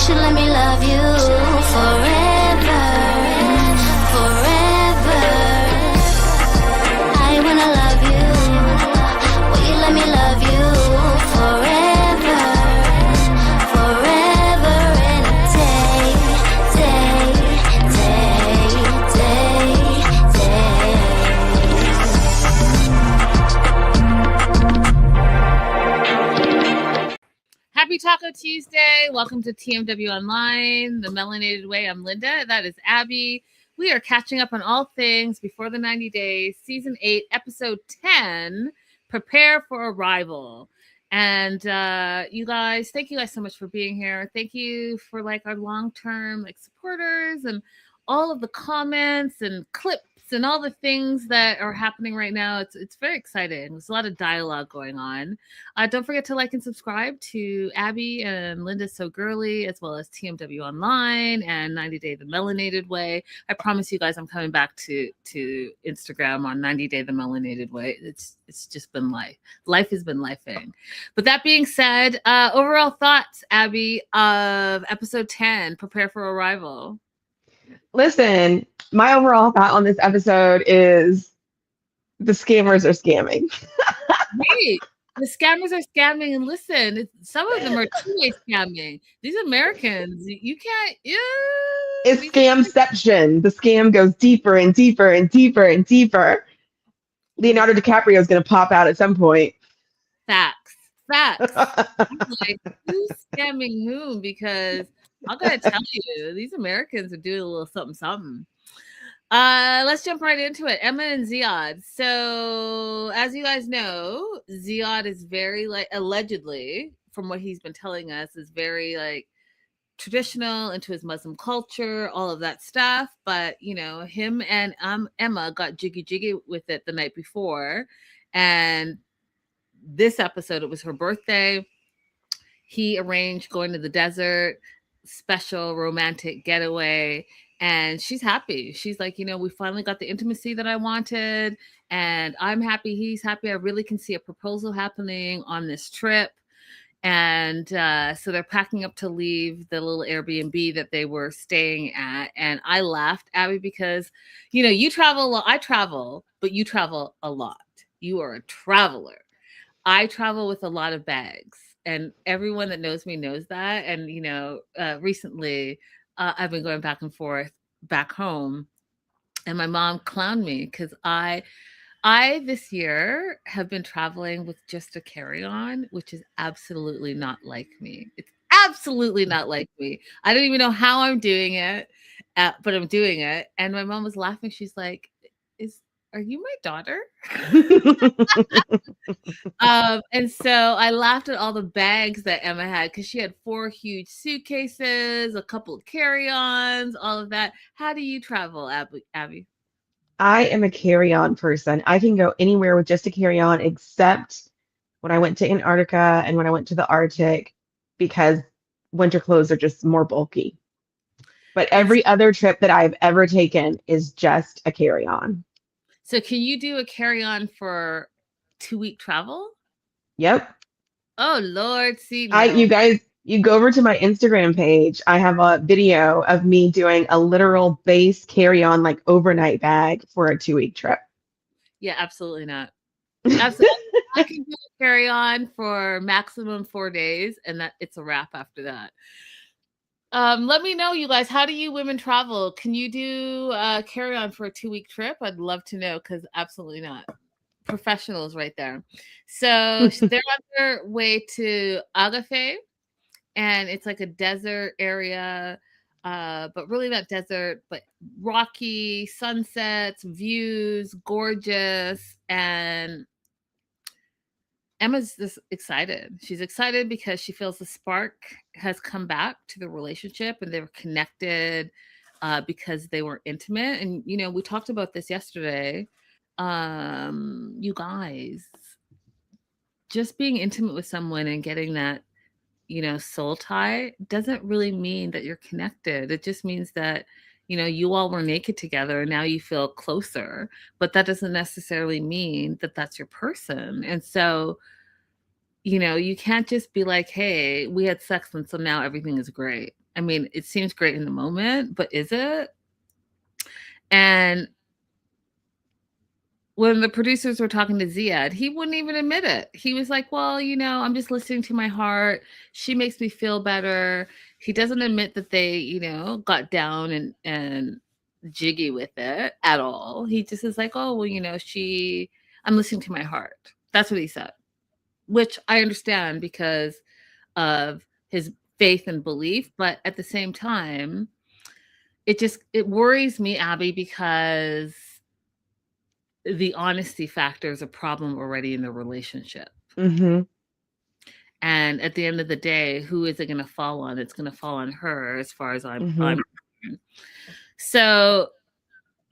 should let me love you forever, forever. I wanna love you. Will you let me love you forever, forever and a day, day, day, day, day. Happy Taco Tuesday. Welcome to TMW Online, The Melanated Way. I'm Linda. That is Abby. We are catching up on all things before the 90 days, season 8, episode 10, Prepare for Arrival. And you guys, thank you guys so much for being here. Thank you for our long-term supporters and all of the comments and clips and all the things that are happening right now. It's very exciting. There's a lot of dialogue going on. Don't forget to like and subscribe to Abby and Linda So Girly, as well as TMW Online and 90 Day The Melanated Way. I promise you guys I'm coming back to Instagram on 90 Day The Melanated Way. It's just been life. Life has been lifing. But that being said, overall thoughts, Abby, of episode 10, Prepare for Arrival. Listen, my overall thought on this episode is the scammers are scamming. Wait, the scammers are scamming, and listen, some of them are two-way scamming. These Americans, you can't. It's scamception. The scam goes deeper and deeper and deeper and deeper. Leonardo DiCaprio is going to pop out at some point. Facts. I'm like, who's scamming whom? Because I'm gonna tell you, these Americans are doing a little something. Let's jump right into it. Emma and Ziad. So, as you guys know, Ziad is very allegedly, from what he's been telling us, is very traditional, into his Muslim culture, all of that stuff. But him and Emma got jiggy with it the night before, and this episode, it was her birthday. He arranged going to the desert, special romantic getaway, and she's happy. She's like, we finally got the intimacy that I wanted, and I'm happy, he's happy. I really can see a proposal happening on this trip. And so they're packing up to leave the little Airbnb that they were staying at. And I laughed, Abby, because you travel a lot. I travel, but you travel a lot. You are a traveler. I travel with a lot of bags, and everyone that knows me knows that. And, recently I've been going back and forth back home, and my mom clowned me because I this year have been traveling with just a carry-on, which is absolutely not like me. It's absolutely not like me. I don't even know how I'm doing it, but I'm doing it. And my mom was laughing. She's like, are you my daughter? And so I laughed at all the bags that Emma had, because she had 4 huge suitcases, a couple of carry-ons, all of that. How do you travel, Abby? I am a carry-on person. I can go anywhere with just a carry-on, except when I went to Antarctica and when I went to the Arctic, because winter clothes are just more bulky. But every other trip that I've ever taken is just a carry-on. So can you do a carry-on for 2-week travel? Yep. Oh, Lord. See, you guys, you go over to my Instagram page. I have a video of me doing a literal base carry-on, overnight bag for a 2-week trip. Yeah, absolutely not. Absolutely. I can do a carry-on for maximum 4 days, and that it's a wrap after that. Let me know, you guys, how do you women travel? Can you do carry-on for a 2-week trip? I'd love to know, because absolutely not. Professionals right there. So they're on their way to Agafe, and it's like a desert area, but really not desert, but rocky, sunsets, views, gorgeous. And Emma's just excited. She's excited because she feels the spark has come back to the relationship, and they were connected because they were intimate. And, we talked about this yesterday. You guys, just being intimate with someone and getting that, soul tie doesn't really mean that you're connected. It just means that, you all were naked together and now you feel closer, but that doesn't necessarily mean that that's your person. And so, you can't just be like, hey, we had sex and so now everything is great. I mean, it seems great in the moment, but is it? And when the producers were talking to Ziad, he wouldn't even admit it. He was like, well, I'm just listening to my heart. She makes me feel better. He doesn't admit that they, got down and jiggy with it at all. He just is like, oh, well, I'm listening to my heart. That's what he said, which I understand because of his faith and belief. But at the same time, it worries me, Abby, because the honesty factor is a problem already in the relationship. Mm-hmm. And at the end of the day, who is it going to fall on? It's going to fall on her, as far as I'm Mm-hmm. concerned. So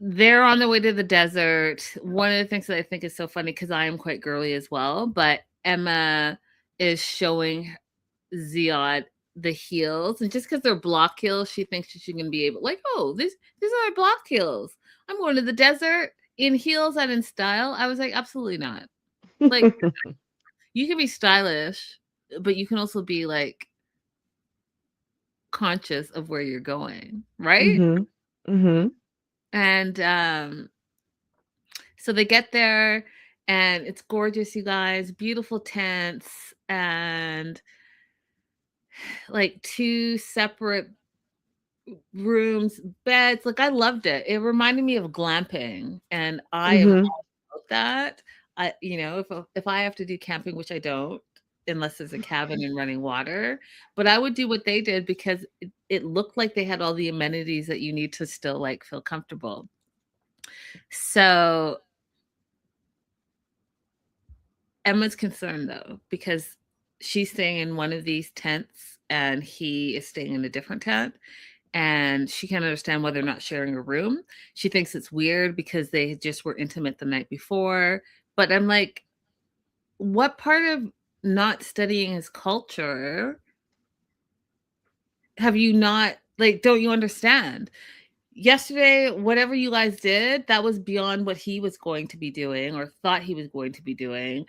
they're on the way to the desert. One of the things that I think is so funny, because I am quite girly as well, but Emma is showing Ziad the heels, and just because they're block heels, she thinks she's going to be able, like, oh, these are my block heels. I'm going to the desert in heels and in style. I was like, absolutely not. Like, you can be stylish, but you can also be like conscious of where you're going, right? Mm-hmm. Mm-hmm. And so they get there, and it's gorgeous, you guys. Beautiful tents, and like 2 separate rooms, beds. Like, I loved it. It reminded me of glamping, and I am Mm-hmm. all about that. If I have to do camping, which I don't, unless there's a cabin and running water, but I would do what they did because it looked like they had all the amenities that you need to still like feel comfortable. So Emma's concerned though, because she's staying in one of these tents and he is staying in a different tent. And she can't understand why they're not sharing a room. She thinks it's weird because they just were intimate the night before. But I'm like, what part of not studying his culture have you not, like, don't you understand? Yesterday, whatever you guys did, that was beyond what he was going to be doing or thought he was going to be doing.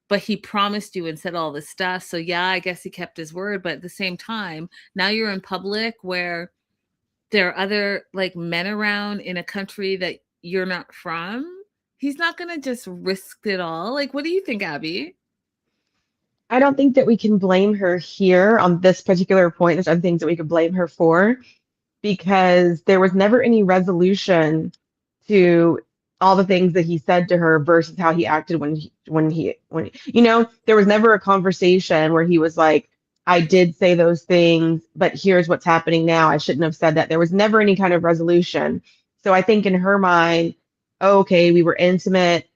But he promised you and said all this stuff. So yeah, I guess he kept his word. But at the same time, now you're in public where there are other like men around in a country that you're not from. He's not going to just risk it all. Like, what do you think, Abby? I don't think that we can blame her here on this particular point. There's other things that we could blame her for because there was never any resolution to all the things that he said to her versus how he acted when there was never a conversation where he was like, I did say those things, but here's what's happening now. I shouldn't have said that. There was never any kind of resolution. So I think in her mind, oh, okay, we were intimate,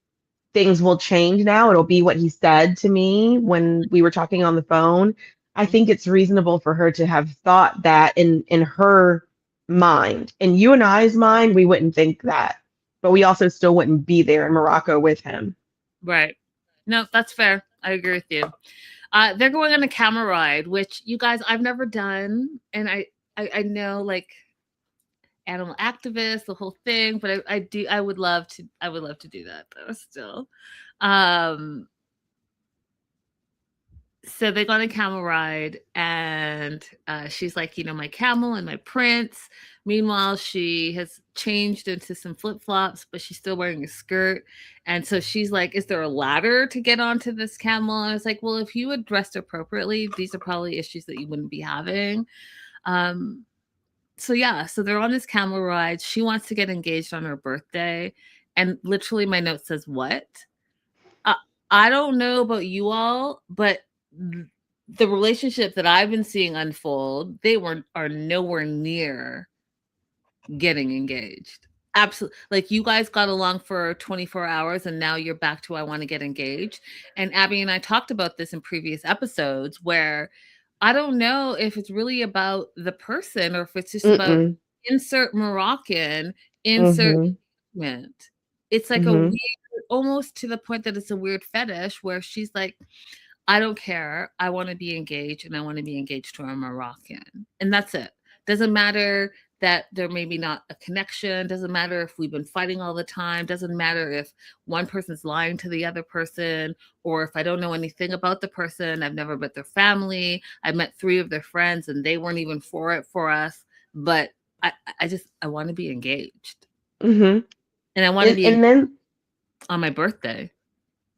things will change now. It'll be what he said to me when we were talking on the phone. I think it's reasonable for her to have thought that in her mind. In you and I's mind, we wouldn't think that, but we also still wouldn't be there in Morocco with him. Right. No, that's fair. I agree with you. They're going on a camel ride, which you guys, I've never done, and I know, like, animal activists, the whole thing, but I would love to do that though still. Um, so they go on a camel ride, and she's like, my camel and my prince. Meanwhile, she has changed into some flip-flops, but she's still wearing a skirt. And so she's like, is there a ladder to get onto this camel? And I was like, well, if you had dressed appropriately, these are probably issues that you wouldn't be having. So yeah, so they're on this camel ride. She wants to get engaged on her birthday. And literally my note says, what? I don't know about you all, but the relationship that I've been seeing unfold, are nowhere near getting engaged. Absolutely. Like, you guys got along for 24 hours and now you're back to, I want to get engaged. And Abby and I talked about this in previous episodes where I don't know if it's really about the person or if it's just about Mm-mm. insert Moroccan, insert Mm-hmm. engagement. It's like a Mm-hmm. weird, almost to the point that it's a weird fetish where she's like, I don't care. I want to be engaged and I want to be engaged to a Moroccan. And that's it. Doesn't matter that there may be not a connection. Doesn't matter if we've been fighting all the time. Doesn't matter if one person's lying to the other person, or if I don't know anything about the person. I've never met their family. I met 3 of their friends and they weren't even for it for us. But I want to be engaged. Mm-hmm. And I want to be And then on my birthday.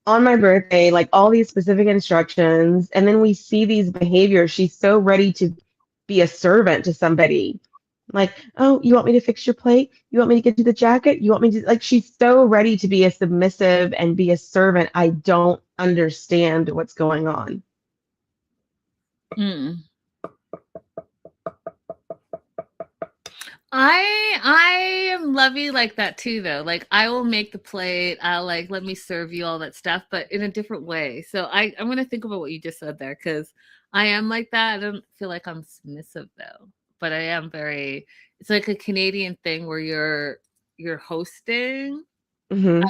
on my birthday, like all these specific instructions, and then we see these behaviors. She's so ready to be a servant to somebody. Like, oh, you want me to fix your plate? You want me to get you the jacket? You want me to, like, she's so ready to be a submissive and be a servant. I don't understand what's going on. Mm. I am lovey like that too, though. Like, I will make the plate. I'll like, let me serve you all that stuff, but in a different way. So I'm gonna think about what you just said there, because I am like that. I don't feel like I'm submissive though, but I am very. It's like a Canadian thing where you're hosting. Hmm.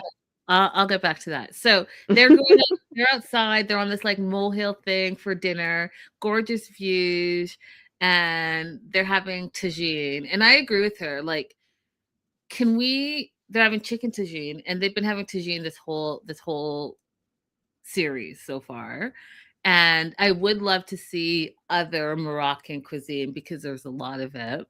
I'll get back to that. So they're going out, they're outside, they're on this like molehill thing for dinner, gorgeous views, and they're having tagine. And I agree with her. Like, they're having chicken tagine, and they've been having tagine this whole series so far. And I would love to see other Moroccan cuisine because there's a lot of it.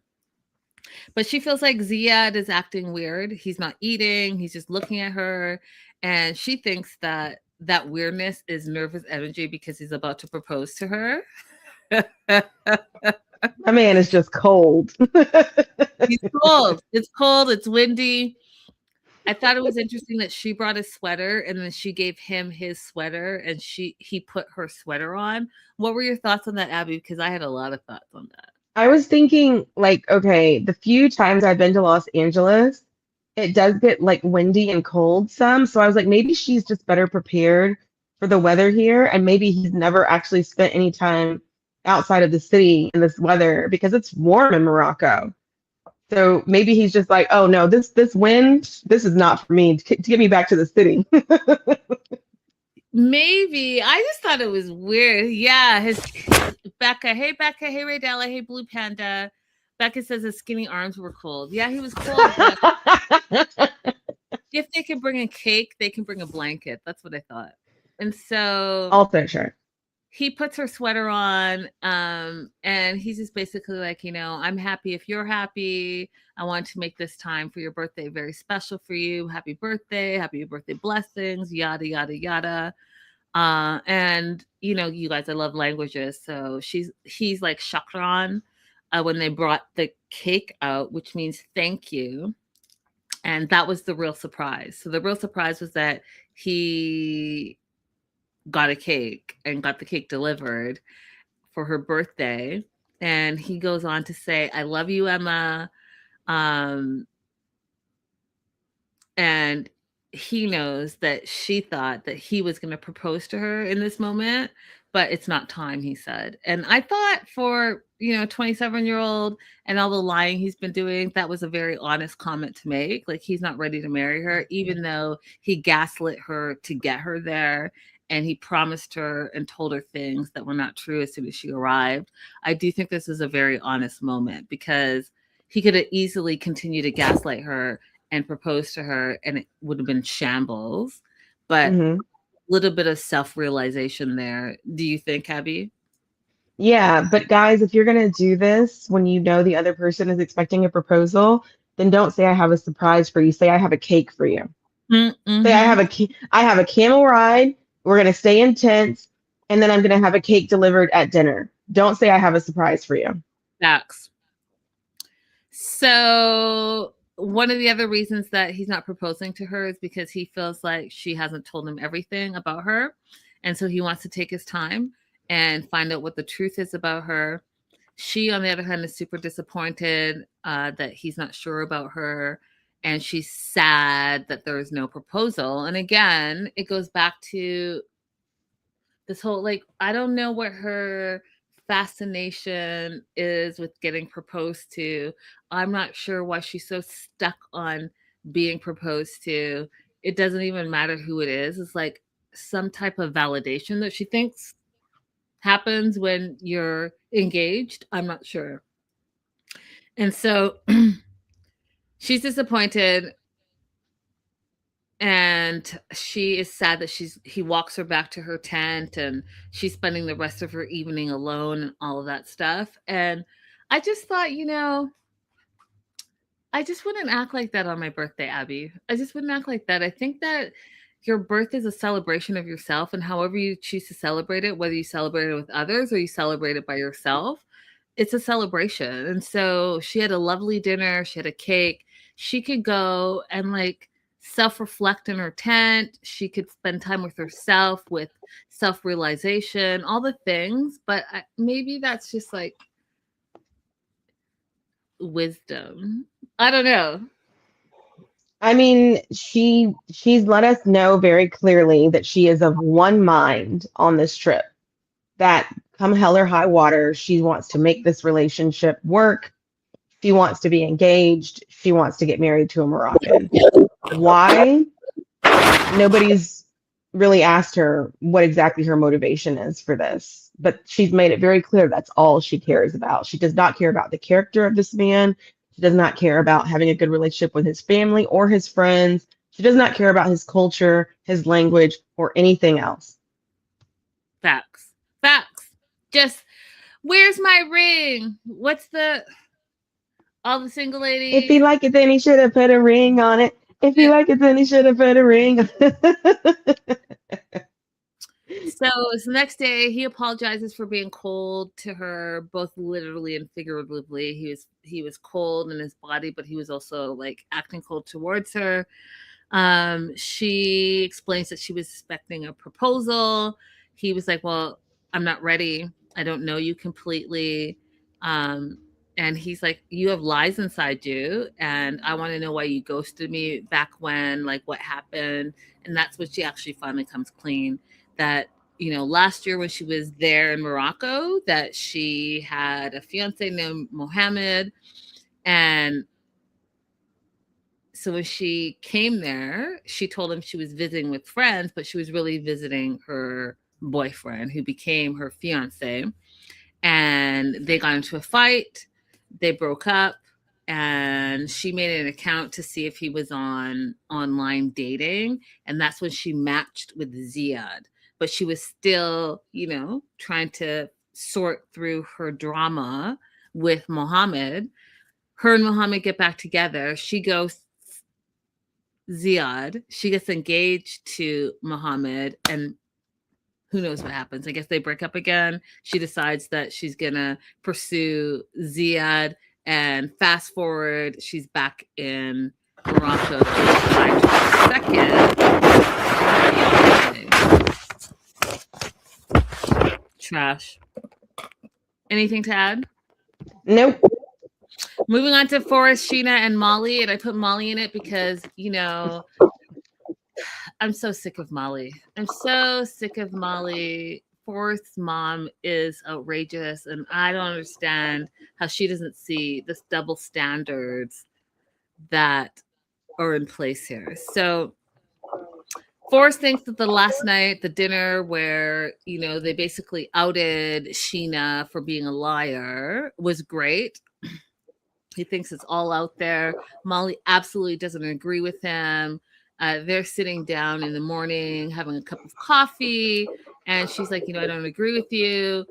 But she feels like Ziad is acting weird. He's not eating, he's just looking at her. And she thinks that that weirdness is nervous energy because he's about to propose to her. My man is just cold. He's cold. It's cold. It's windy. I thought it was interesting that she brought a sweater and then she gave him his sweater and he put her sweater on. What were your thoughts on that, Abby? Because I had a lot of thoughts on that. I was thinking, like, okay, the few times I've been to Los Angeles, it does get like windy and cold some. So I was like, maybe she's just better prepared for the weather here. And maybe he's never actually spent any time outside of the city in this weather because it's warm in Morocco. So maybe he's just like, oh no, this wind, this is not for me to get me back to the city. Maybe. I just thought it was weird. Yeah, his Becca. Hey Becca. Hey Raydella. Hey Blue Panda. Becca says his skinny arms were cold. Yeah, he was cold. But if they can bring a cake, they can bring a blanket. That's what I thought. And so Also, sure. he puts her sweater on, and he's just basically like, I'm happy if you're happy. I want to make this time for your birthday very special for you. Happy birthday blessings, yada yada yada. And you guys, I love languages, so he's like shukran when they brought the cake out, which means thank you. And that was the real surprise. So the real surprise was that he got a cake and got the cake delivered for her birthday. And he goes on to say, I love you, Emma. And he knows that she thought that he was going to propose to her in this moment, but it's not time, he said. And I thought for, 27-year-old and all the lying he's been doing, that was a very honest comment to make. Like, he's not ready to marry her, even though he gaslit her to get her there. And he promised her and told her things that were not true as soon as she arrived. I do think this is a very honest moment because he could have easily continued to gaslight her and propose to her and it would have been shambles. But a little bit of self-realization there. Do you think, Abby? Yeah, but guys, if you're gonna do this when you know the other person is expecting a proposal, then don't say I have a surprise for you. Say I have a cake for you. Mm-hmm. Say I have a camel ride. We're gonna stay in tents, and then I'm gonna have a cake delivered at dinner. Don't say I have a surprise for you. Facts. So one of the other reasons that he's not proposing to her is because he feels like she hasn't told him everything about her. And so he wants to take his time and find out what the truth is about her. She, on the other hand, is super disappointed that he's not sure about her. And she's sad that there is no proposal. And again, it goes back to this whole, like, I don't know what her fascination is with getting proposed to. I'm not sure why she's so stuck on being proposed to. It doesn't even matter who it is. It's like some type of validation that she thinks happens when you're engaged. I'm not sure. And so she's disappointed, and she is sad that he walks her back to her tent, and she's spending the rest of her evening alone and all of that stuff. And I just thought, I just wouldn't act like that on my birthday, Abby. I just wouldn't act like that. I think that your birth is a celebration of yourself, and however you choose to celebrate it, whether you celebrate it with others or you celebrate it by yourself, it's a celebration. And so she had a lovely dinner, she had a cake. She could go and like self reflect in her tent. She could spend time with herself, with self realization, all the things. But maybe that's just like wisdom. I don't know. I mean, she's let us know very clearly that she is of one mind on this trip. That come hell or high water, she wants to make this relationship work. She wants to be engaged. She wants to get married to a Moroccan. Why? Nobody's really asked her what exactly her motivation is for this, but she's made it very clear that's all she cares about. She does not care about the character of this man. She does not care about having a good relationship with his family or his friends. She does not care about his culture, his language, or anything else. Facts. Facts. Just where's my ring? What's the all the single If he ladies? liked it, then he should have put a ring on it. If he liked it, then he should have put a ring on it. So it's the next day. He apologizes for being cold to her, both literally and figuratively. He was cold in his body, but he was also like acting cold towards her. She explains that she was expecting a proposal. He was like, "Well, I'm not ready. I don't know you completely." Um, and he's like, "You have lies inside you, and I want to know why you ghosted me back when, like what happened." And that's when she actually finally comes clean that last year when she was there in Morocco, that she had a fiance named Mohammed. And so when she came there, she told him she was visiting with friends, but she was really visiting her boyfriend who became her fiance. And they got into a fight. They broke up, and she made an account to see if he was on online dating. And that's when she matched with Ziad. But she was still, trying to sort through her drama with Mohammed. Her and Mohammed get back together. She goes Ziad. She gets engaged to Mohammed, and who knows what happens. I guess they break up again. She decides that she's gonna pursue Ziad, and fast forward, she's back in Morocco July 22nd. Trash. Anything to add? Nope. Moving on to Forrest, Sheena, and Molly. And I put Molly in it because, I'm so sick of Molly. I'm so sick of Molly. Forrest's mom is outrageous, and I don't understand how she doesn't see this double standards that are in place here. So Forrest thinks that the last night, the dinner where, they basically outed Sheena for being a liar was great. He thinks it's all out there. Molly absolutely doesn't agree with him. They're sitting down in the morning having a cup of coffee, and she's like, I don't agree with you.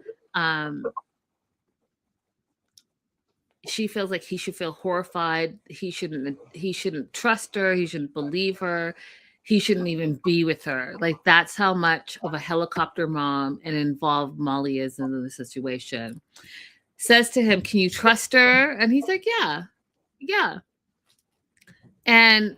She feels like he should feel horrified. He shouldn't trust her. He shouldn't believe her. He shouldn't even be with her. Like, that's how much of a helicopter mom and involved Molly is in the situation. Says to him, "Can you trust her?" And he's like, yeah. And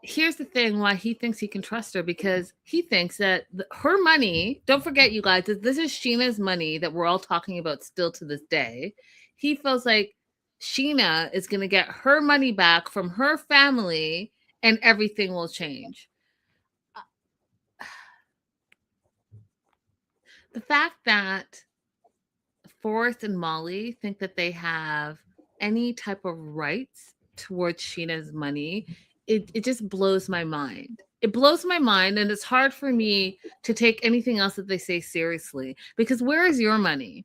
here's the thing why he thinks he can trust her, because he thinks that her money, don't forget, you guys, this is Sheena's money that we're all talking about still to this day. He feels like Sheena is going to get her money back from her family and everything will change. The fact that Forrest and Molly think that they have any type of rights towards Sheena's money, it just blows my mind. It blows my mind, and it's hard for me to take anything else that they say seriously, because where is your money?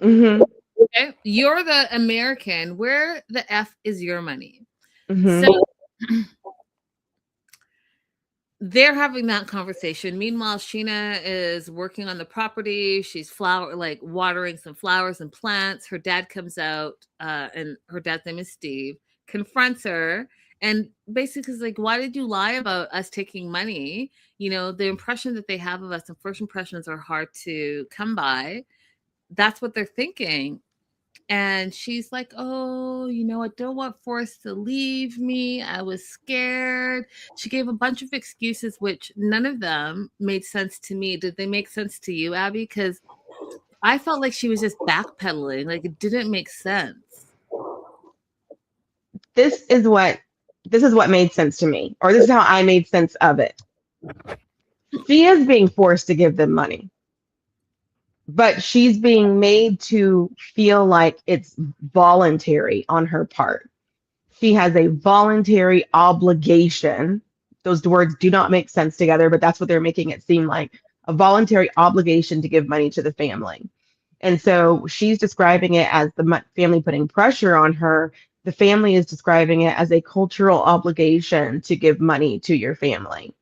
Mm-hmm. Okay. You're the American. Where the F is your money? Hmm. So they're having that conversation. Meanwhile, Sheena is working on the property. She's like watering some flowers and plants. Her dad comes out, and her dad's name is Steve, confronts her, and basically is like, "Why did you lie about us taking money? You know, the impression that they have of us, and first impressions are hard to come by." That's what they're thinking. And she's like, "Oh, you know, I don't want Forrest to leave me. I was scared." She gave a bunch of excuses, which none of them made sense to me. Did they make sense to you, Abby? Because I felt like she was just backpedaling. Like it didn't make sense. This is what made sense to me, or this is how I made sense of it. She is being forced to give them money, but she's being made to feel like it's voluntary on her part. She has a voluntary obligation. Those words do not make sense together, but that's what they're making it seem like, a voluntary obligation to give money to the family. And so she's describing it as the family putting pressure on her. The family is describing it as a cultural obligation to give money to your family.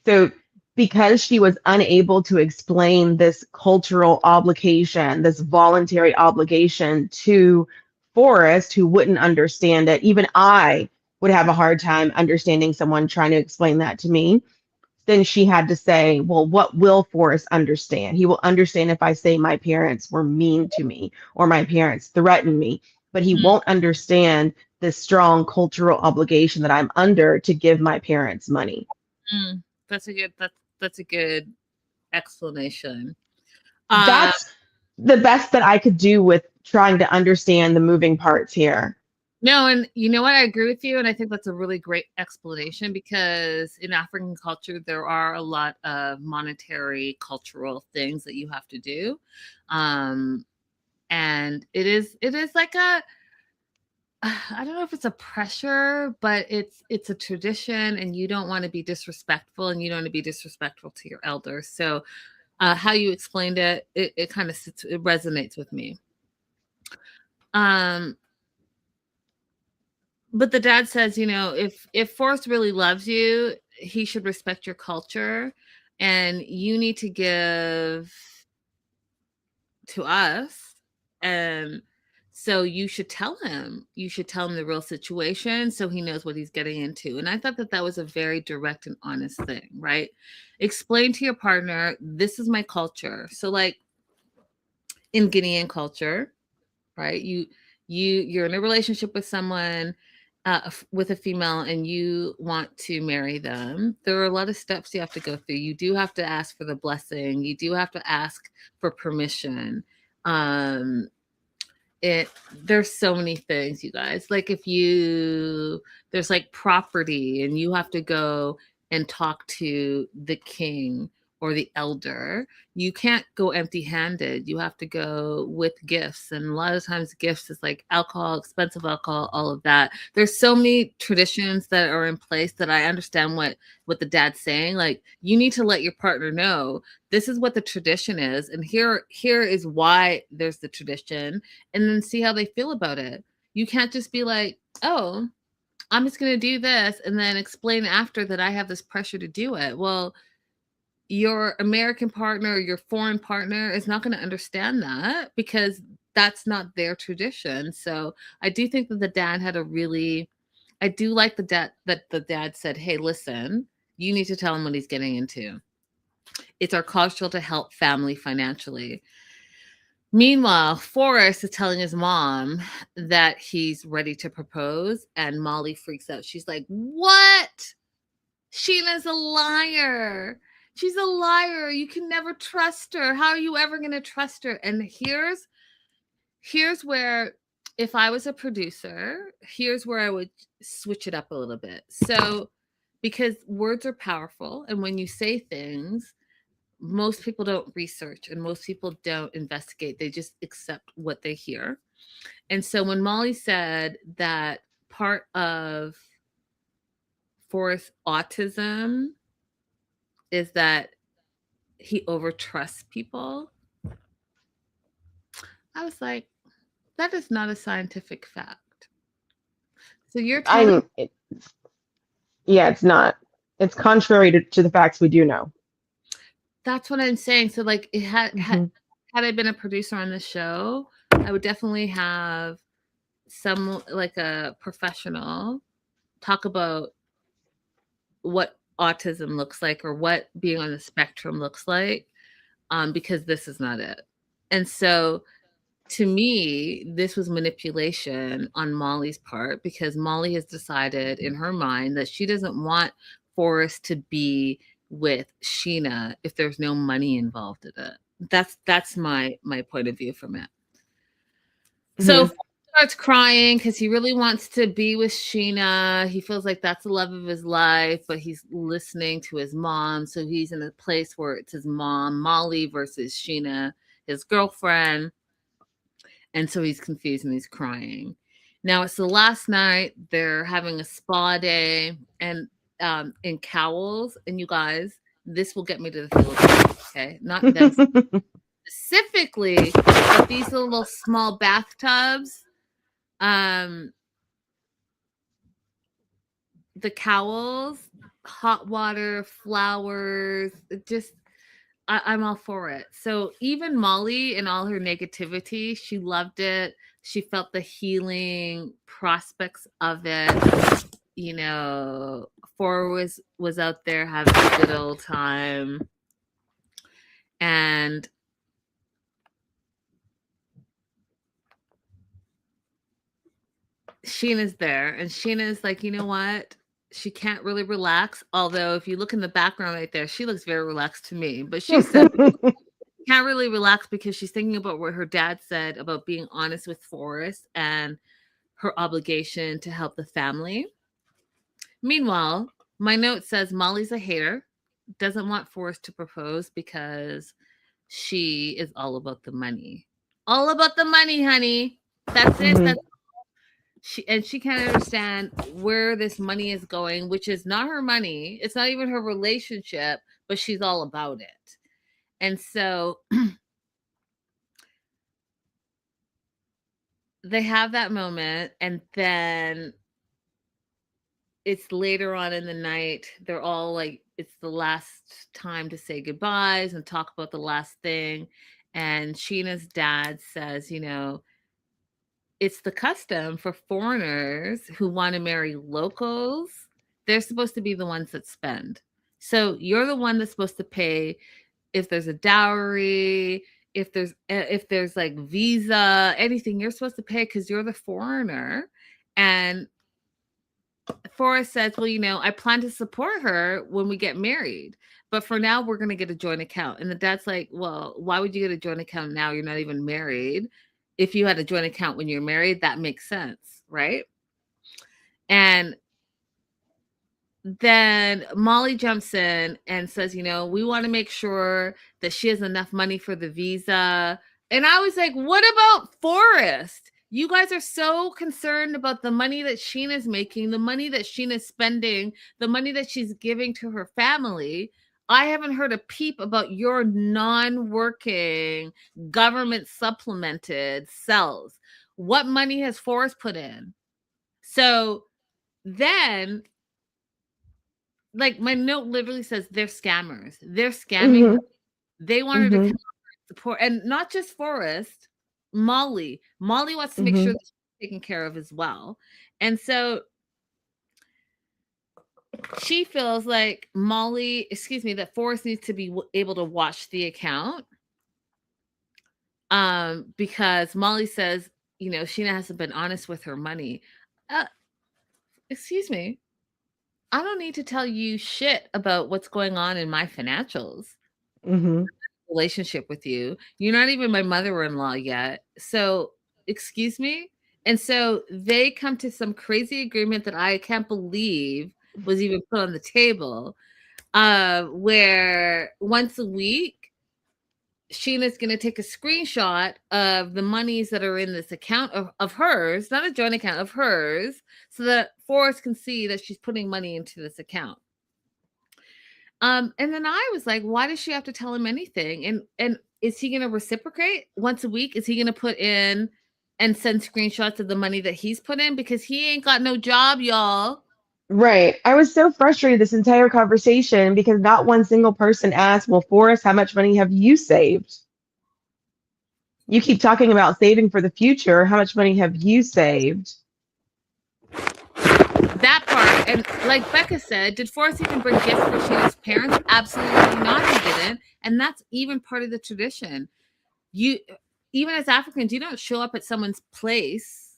So, because she was unable to explain this cultural obligation, this voluntary obligation to Forrest, who wouldn't understand it, even I would have a hard time understanding someone trying to explain that to me. Then she had to say, well, what will Forrest understand? He will understand if I say my parents were mean to me or my parents threatened me, but he Mm, won't understand this strong cultural obligation that I'm under to give my parents money. mm. That's a good explanation. Um, That's the best that I could do with trying to understand the moving parts here. No, and you know what? I agree with you. And I think that's a really great explanation because in African culture, there are a lot of monetary cultural things that you have to do. Um, and it is like a I don't know if it's a pressure, but it's a tradition and you don't want to be disrespectful and you don't want to be disrespectful to your elders. So how you explained it kind of it resonates with me. Um, but the dad says, you know, if Forrest really loves you, he should respect your culture, and you need to give to us, and so you should tell him. You should tell him the real situation so he knows what he's getting into. And I thought that that was a very direct and honest thing, right? Explain to your partner, this is my culture. So, like in Guinean culture, right? You're in a relationship with someone with a female and you want to marry them. There are a lot of steps you have to go through. You do have to ask for the blessing. You do have to ask for permission. Um, it there's so many things, you guys. Like if you there's like property and you have to go and talk to the king or the elder. You can't go empty handed. You have to go with gifts, and a lot of times gifts is like alcohol, expensive alcohol, all of that. There's so many traditions that are in place that I understand what the dad's saying. Like you need to let your partner know this is what the tradition is, and here is why there's the tradition, and then see how they feel about it. You can't just be like, "Oh, I'm just going to do this," and then explain after that I have this pressure to do it. Well, your American partner or your foreign partner is not going to understand that because that's not their tradition. So I do think that the dad had a really, I do like the dad that the dad said, "Hey, listen, you need to tell him what he's getting into. It's our culture to help family financially." Meanwhile, Forrest is telling his mom that he's ready to propose, and Molly freaks out. She's like, "What? Sheena's a liar. She's a liar. You can never trust her. How are you ever going to trust her?" And here's where, if I was a producer, here's where I would switch it up a little bit. So, because words are powerful, and when you say things, most people don't research and most people don't investigate. They just accept what they hear. And so when Molly said that part of Forrest's autism is that he overtrusts people, I was like, That is not a scientific fact. So you're telling Yeah, it's not. It's contrary to the facts we do know. that's what I'm saying. So like it Hmm had I been a producer on the show, I would definitely have some like a professional talk about what autism looks like or what being on the spectrum looks like, because this is not it. And so to me, this was manipulation on Molly's part because Molly has decided in her mind that she doesn't want Forrest to be with Sheena if there's no money involved in it. That's my point of view from it. So hmm Forrest starts crying because he really wants to be with Sheena. He feels like that's the love of his life, but he's listening to his mom. So he's in a place where it's his mom, Molly, versus Sheena, his girlfriend. And so he's confused and he's crying. Now it's the last night. They're having a spa day and in Cowles. And you guys, this will get me to the Philippines. Okay. Not them specifically, but these little small bathtubs. Um, the Cowles, hot water, flowers, just I'm all for it. So even Molly in all her negativity, she loved it. She felt the healing prospects of it. You know, was out there having a good old time. And Sheena's there. And Sheena's like, you know what? She can't really relax. Although if you look in the background right there, she looks very relaxed to me. But she said can't really relax because she's thinking about what her dad said about being honest with Forrest and her obligation to help the family. Meanwhile, my note says Molly's a hater, doesn't want Forrest to propose because she is all about the money. All about the money, honey. That's it. hmm That's she can't understand where this money is going, which is not her money. It's not even her relationship, but she's all about it. And so they have that moment, and then it's later on in the night. They're all like, it's the last time to say goodbyes and talk about the last thing. And Sheena's dad says, you know, it's the custom for foreigners who want to marry locals. They're supposed to be the ones that spend. So you're the one that's supposed to pay if there's a dowry, if there's like visa, anything you're supposed to pay because you're the foreigner. And Forrest says, well, you know, I plan to support her when we get married, but for now we're going to get a joint account. And the dad's like, well, why would you get a joint account now? You're not even married. If you had a joint account when you're married, that makes sense, right? And then Molly jumps in and says, you know, we want to make sure that she has enough money for the visa. And I was like, what about Forrest? You guys are so concerned about the money that Sheena's making, the money that Sheena's spending, the money that she's giving to her family. I haven't heard a peep about your non-working, government supplemented cells. What money has Forrest put in? So then like my note literally says they're scammers. They're scamming her. hmm They wanted to hmm support, and not just Forrest, Molly. Molly wants to make sure hmm that she's taken care of as well. And so she feels like that Forrest needs to be able to watch the account. Because Molly says, you know, Sheena hasn't been honest with her money. Uh, excuse me. I don't need to tell you shit about what's going on in my financials hmm relationship with you. You're not even my mother-in-law yet. So, excuse me? And so they come to some crazy agreement that I can't believe was even put on the table, where once a week, Sheena's going to take a screenshot of the monies that are in this account of hers, not a joint account of hers, so that Forrest can see that she's putting money into this account. And then I was like, why does she have to tell him anything? And is he going to reciprocate once a week? Is he going to put in and send screenshots of the money that he's put in because he ain't got no job, y'all. Right. I was so frustrated this entire conversation because not one single person asked, well, Forrest, how much money have you saved? You keep talking about saving for the future. How much money have you saved? That part, and like Becca said, did Forrest even bring gifts for Shayna's parents? Absolutely not, he didn't. And that's even part of the tradition. You, even as Africans, you don't show up at someone's place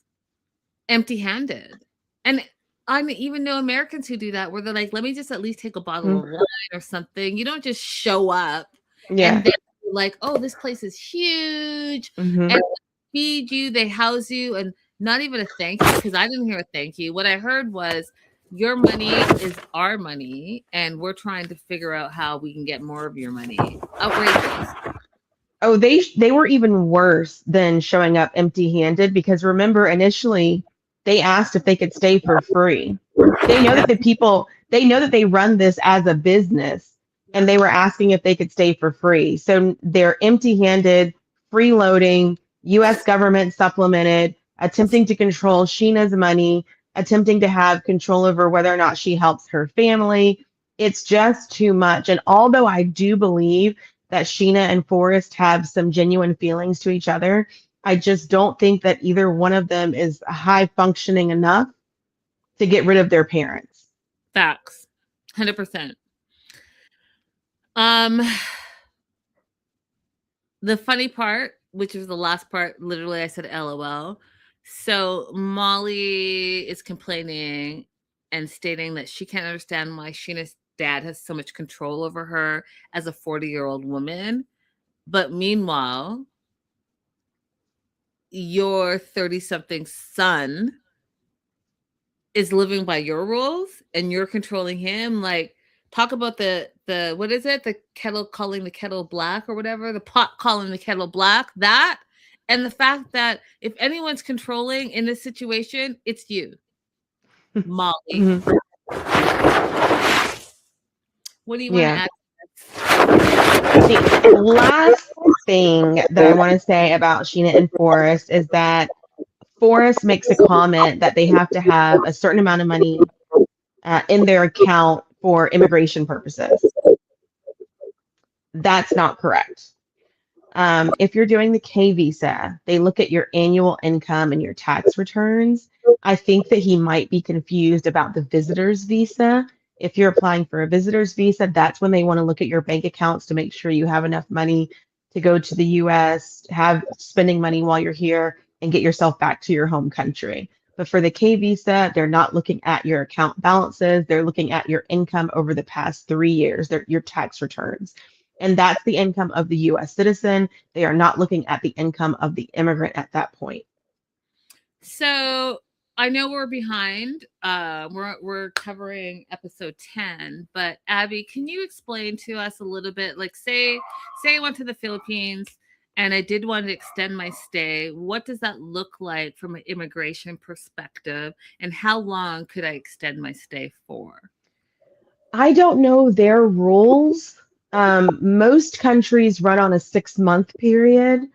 empty-handed. And I even know Americans who do that, where they're like, let me just at least take a bottle of wine or something. You don't just show up Yeah. and then like, oh, this place is huge. Mm-hmm. And they feed you, they house you, and not even a thank you, because I didn't hear a thank you. What I heard was, your money is our money, and we're trying to figure out how we can get more of your money. Outrageous. Oh, they were even worse than showing up empty-handed because remember initially they asked if they could stay for free. They know that they know that they run this as a business and they were asking if they could stay for free. So they're empty-handed, freeloading, US government supplemented, attempting to control Sheena's money, attempting to have control over whether or not she helps her family. It's just too much. And although I do believe that Sheena and Forrest have some genuine feelings to each other, I just don't think that either one of them is high functioning enough to get rid of their parents. Facts. 100%. The funny part, which was the last part, literally I said LOL. So Molly is complaining and stating that she can't understand why Sheena's dad has so much control over her as a 40-year-old woman. But meanwhile, your 30-something son is living by your rules and you're controlling him. Like, talk about the what is it? The kettle calling the kettle black or whatever, the pot calling the kettle black, that, and the fact that if anyone's controlling in this situation, it's you, Molly. Mhm. What do you want to Yeah. add? The last thing that I want to say about Sheena and Forrest is that Forrest makes a comment that they have to have a certain amount of money in their account for immigration purposes. That's not correct. If you're doing the K visa, they look at your annual income and your tax returns. I think that he might be confused about the visitor's visa. If you're applying for a visitor's visa, that's when they want to look at your bank accounts to make sure you have enough money to go to the US, have spending money while you're here, and get yourself back to your home country. But for the K visa, they're not looking at your account balances. They're looking at your income over the past 3 years, your tax returns. And that's the income of the US citizen. They are not looking at the income of the immigrant at that point. So I know we're behind. We're covering episode 10, but Abby, can you explain to us a little bit? Like, say I went to the Philippines and I did want to extend my stay. What does that look like from an immigration perspective, and how long could I extend my stay for? I don't know their rules. Most countries run on a 6 month period.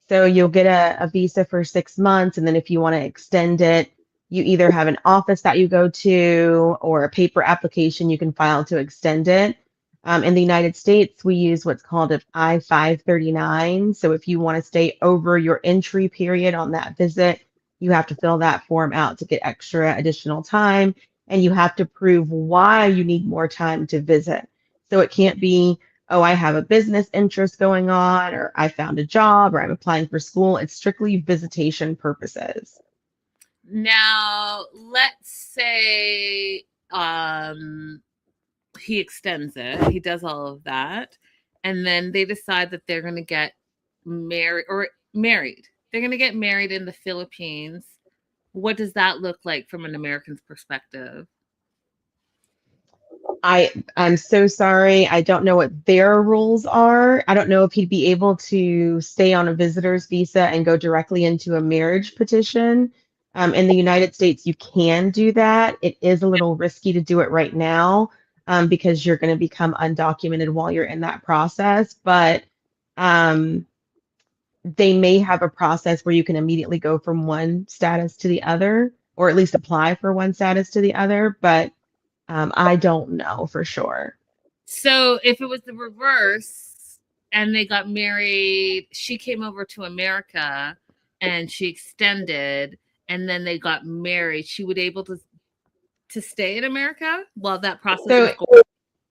So you'll get a visa for 6 months. And then if you want to extend it, you either have an office that you go to or a paper application you can file to extend it. In the United States, we use what's called an I-539. So if you want to stay over your entry period on that visit, you have to fill that form out to get extra additional time. And you have to prove why you need more time to visit. So it can't be, oh, I have a business interest going on, or I found a job, or I'm applying for school. It's strictly visitation purposes. Now, let's say he extends it, he does all of that, and then they decide that they're going to get married. They're going to get married in the Philippines. What does that look like from an American's perspective? I'm so sorry. I don't know what their rules are. I don't know if he'd be able to stay on a visitor's visa and go directly into a marriage petition. In the United States, you can do that. It is a little risky to do it right now because you're going to become undocumented while you're in that process. But they may have a process where you can immediately go from one status to the other, or at least apply for one status to the other, but I don't know for sure. So if it was the reverse and they got married, she came over to America and she extended, and then they got married, she would able to stay in America while that process was So going.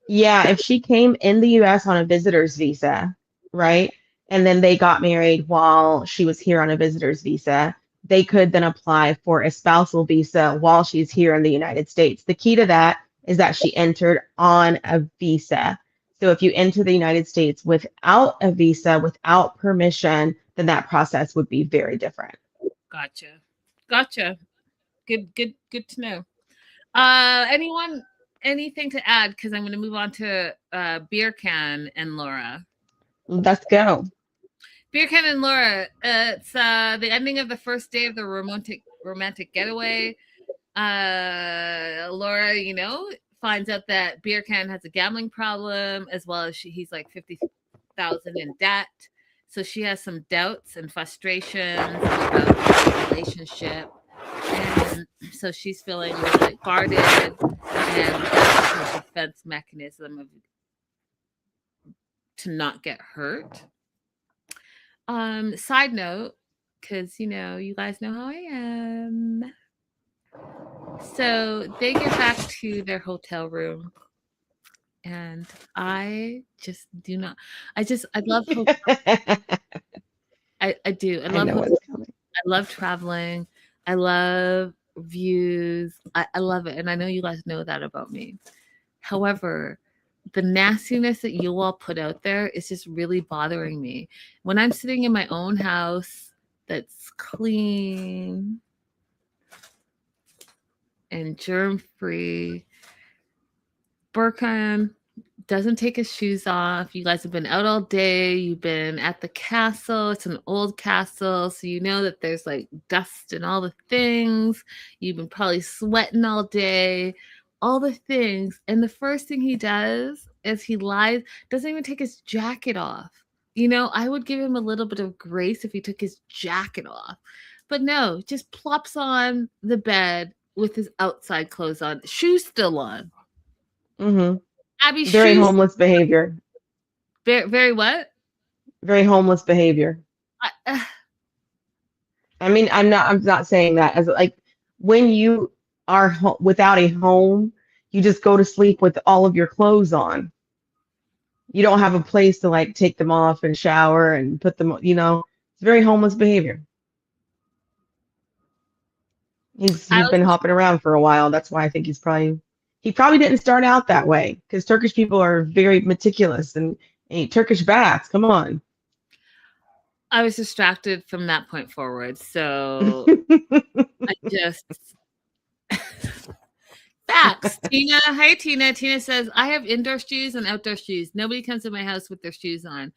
yeah, if she came in the US on a visitor's visa, right? And then they got married while she was here on a visitor's visa, they could then apply for a spousal visa while she's here in the United States. The key to that is that she entered on a visa. So if you enter the United States without a visa, without permission, then that process would be very different. Gotcha. Gotcha. Good to know. Anyone, anything to add? Because I'm going to move on to Beer Can and Laura. Let's go. Beer Can and Laura. It's the ending of the first day of the romantic getaway. Laura, finds out that Beer Can has a gambling problem, as well as he's like 50,000 in debt. So she has some doubts and frustrations about the relationship. And so she's feeling a little bit guarded, and that's her defense mechanism to not get hurt. Side note, because you guys know how I am. So they get back to their hotel room, and I just do not. I love hotel. I do. I I love know hotel. what's coming. I love traveling. I love views. I love it. And I know you guys know that about me. However, the nastiness that you all put out there is just really bothering me. When I'm sitting in my own house that's clean and germ-free, Burkhan doesn't take his shoes off. You guys have been out all day. You've been at the castle. It's an old castle, so you know that there's like dust and all the things. You've been probably sweating all day, all the things. And the first thing he does is he lies, doesn't even take his jacket off. I would give him a little bit of grace if he took his jacket off. But no, just plops on the bed with his outside clothes on, shoes still on. Mm-hmm. Abby's Very shoes. homeless behavior. Very, very what? Very homeless behavior. I mean, I'm not saying that as like when you are without a home, you just go to sleep with all of your clothes on. You don't have a place to like take them off and shower and put them, it's very homeless behavior. He's been hopping around for a while. That's why I think he probably didn't start out that way, because Turkish people are very meticulous and Turkish baths. Come on. I was distracted from that point forward, so I just facts. Tina, hi Tina. Tina says I have indoor shoes and outdoor shoes. Nobody comes to my house with their shoes on.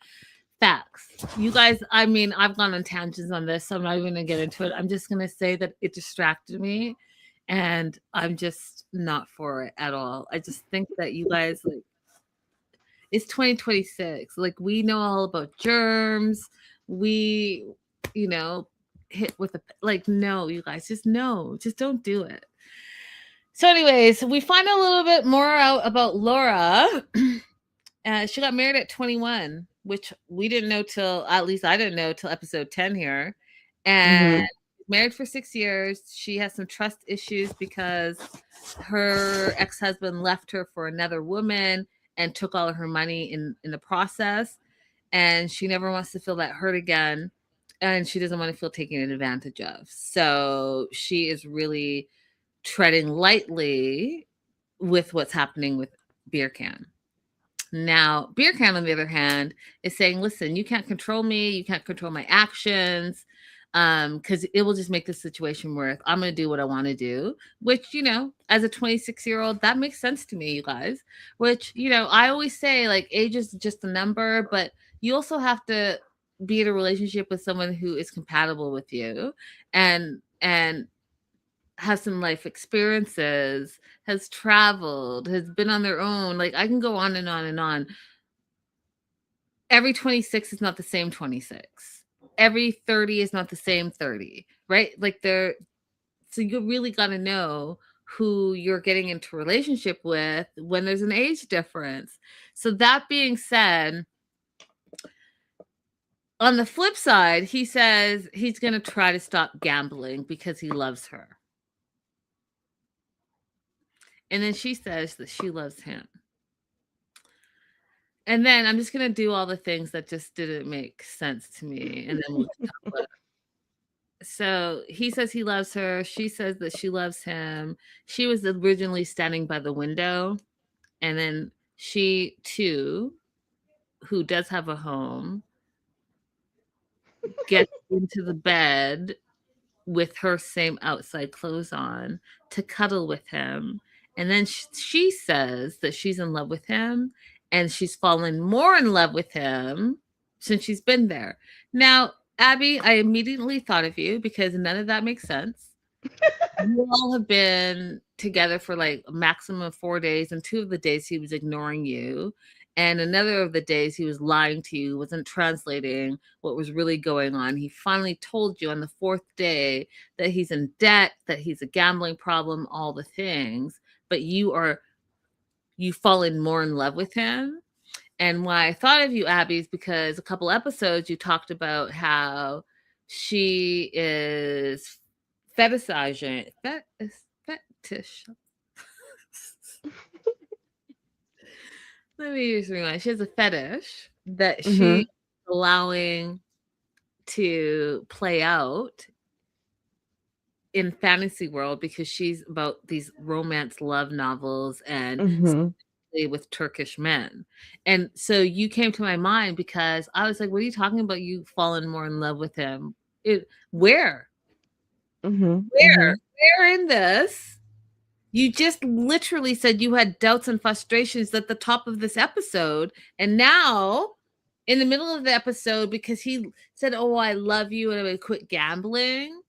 Facts. You guys, I mean, I've gone on tangents on this, so I'm not even gonna get into it. I'm just gonna say that it distracted me, and I'm just not for it at all. I just think that you guys it's 2026. Like, we know all about germs. We, hit with no, you guys, just no, just don't do it. So anyways, we find a little bit more out about Laura. She got married at 21, which we didn't know at least I didn't know till episode 10 here. And married for 6 years. She has some trust issues because her ex-husband left her for another woman and took all of her money in the process. And she never wants to feel that hurt again. And she doesn't want to feel taken advantage of. So she is really treading lightly with what's happening with Beer Can. Now, Beer Can, on the other hand, is saying, listen, you can't control me. You can't control my actions, because it will just make the situation worse. I'm going to do what I want to do, which, as a 26-year-old, that makes sense to me, you guys, which, I always say, like, age is just a number, but you also have to be in a relationship with someone who is compatible with you and has some life experiences, has traveled, has been on their own. Like, I can go on and on and on. Every 26 is not the same 26. every 30 is not the same 30, right? Like they're so you really got to know who you're getting into relationship with when there's an age difference. So that being said, on the flip side, he says he's going to try to stop gambling because he loves her. And then she says that she loves him. And then I'm just going to do all the things that just didn't make sense to me. And then we'll talk about it. So he says he loves her. She says that she loves him. She was originally standing by the window. And then she, too, who does have a home, gets into the bed with her same outside clothes on to cuddle with him. And then she says that she's in love with him and she's fallen more in love with him since she's been there. Now, Abby, I immediately thought of you because none of that makes sense. You all have been together for like a maximum of 4 days, and 2 of the days he was ignoring you. And another of the days he was lying to you, wasn't translating what was really going on. He finally told you on the 4th day that he's in debt, that he's a gambling problem, all the things. But you've fallen more in love with him. And why I thought of you, Abby, is because a couple episodes you talked about how she is fetishizing fetish. Let me just rewind. She has a fetish that she's allowing to play out in fantasy world because she's about these romance love novels and with Turkish men. And so you came to my mind because I was like, what are you talking about? You've fallen more in love with him. Where? Where in this? You just literally said you had doubts and frustrations at the top of this episode. And now, in the middle of the episode, because he said, oh, I love you and I'm going to quit gambling.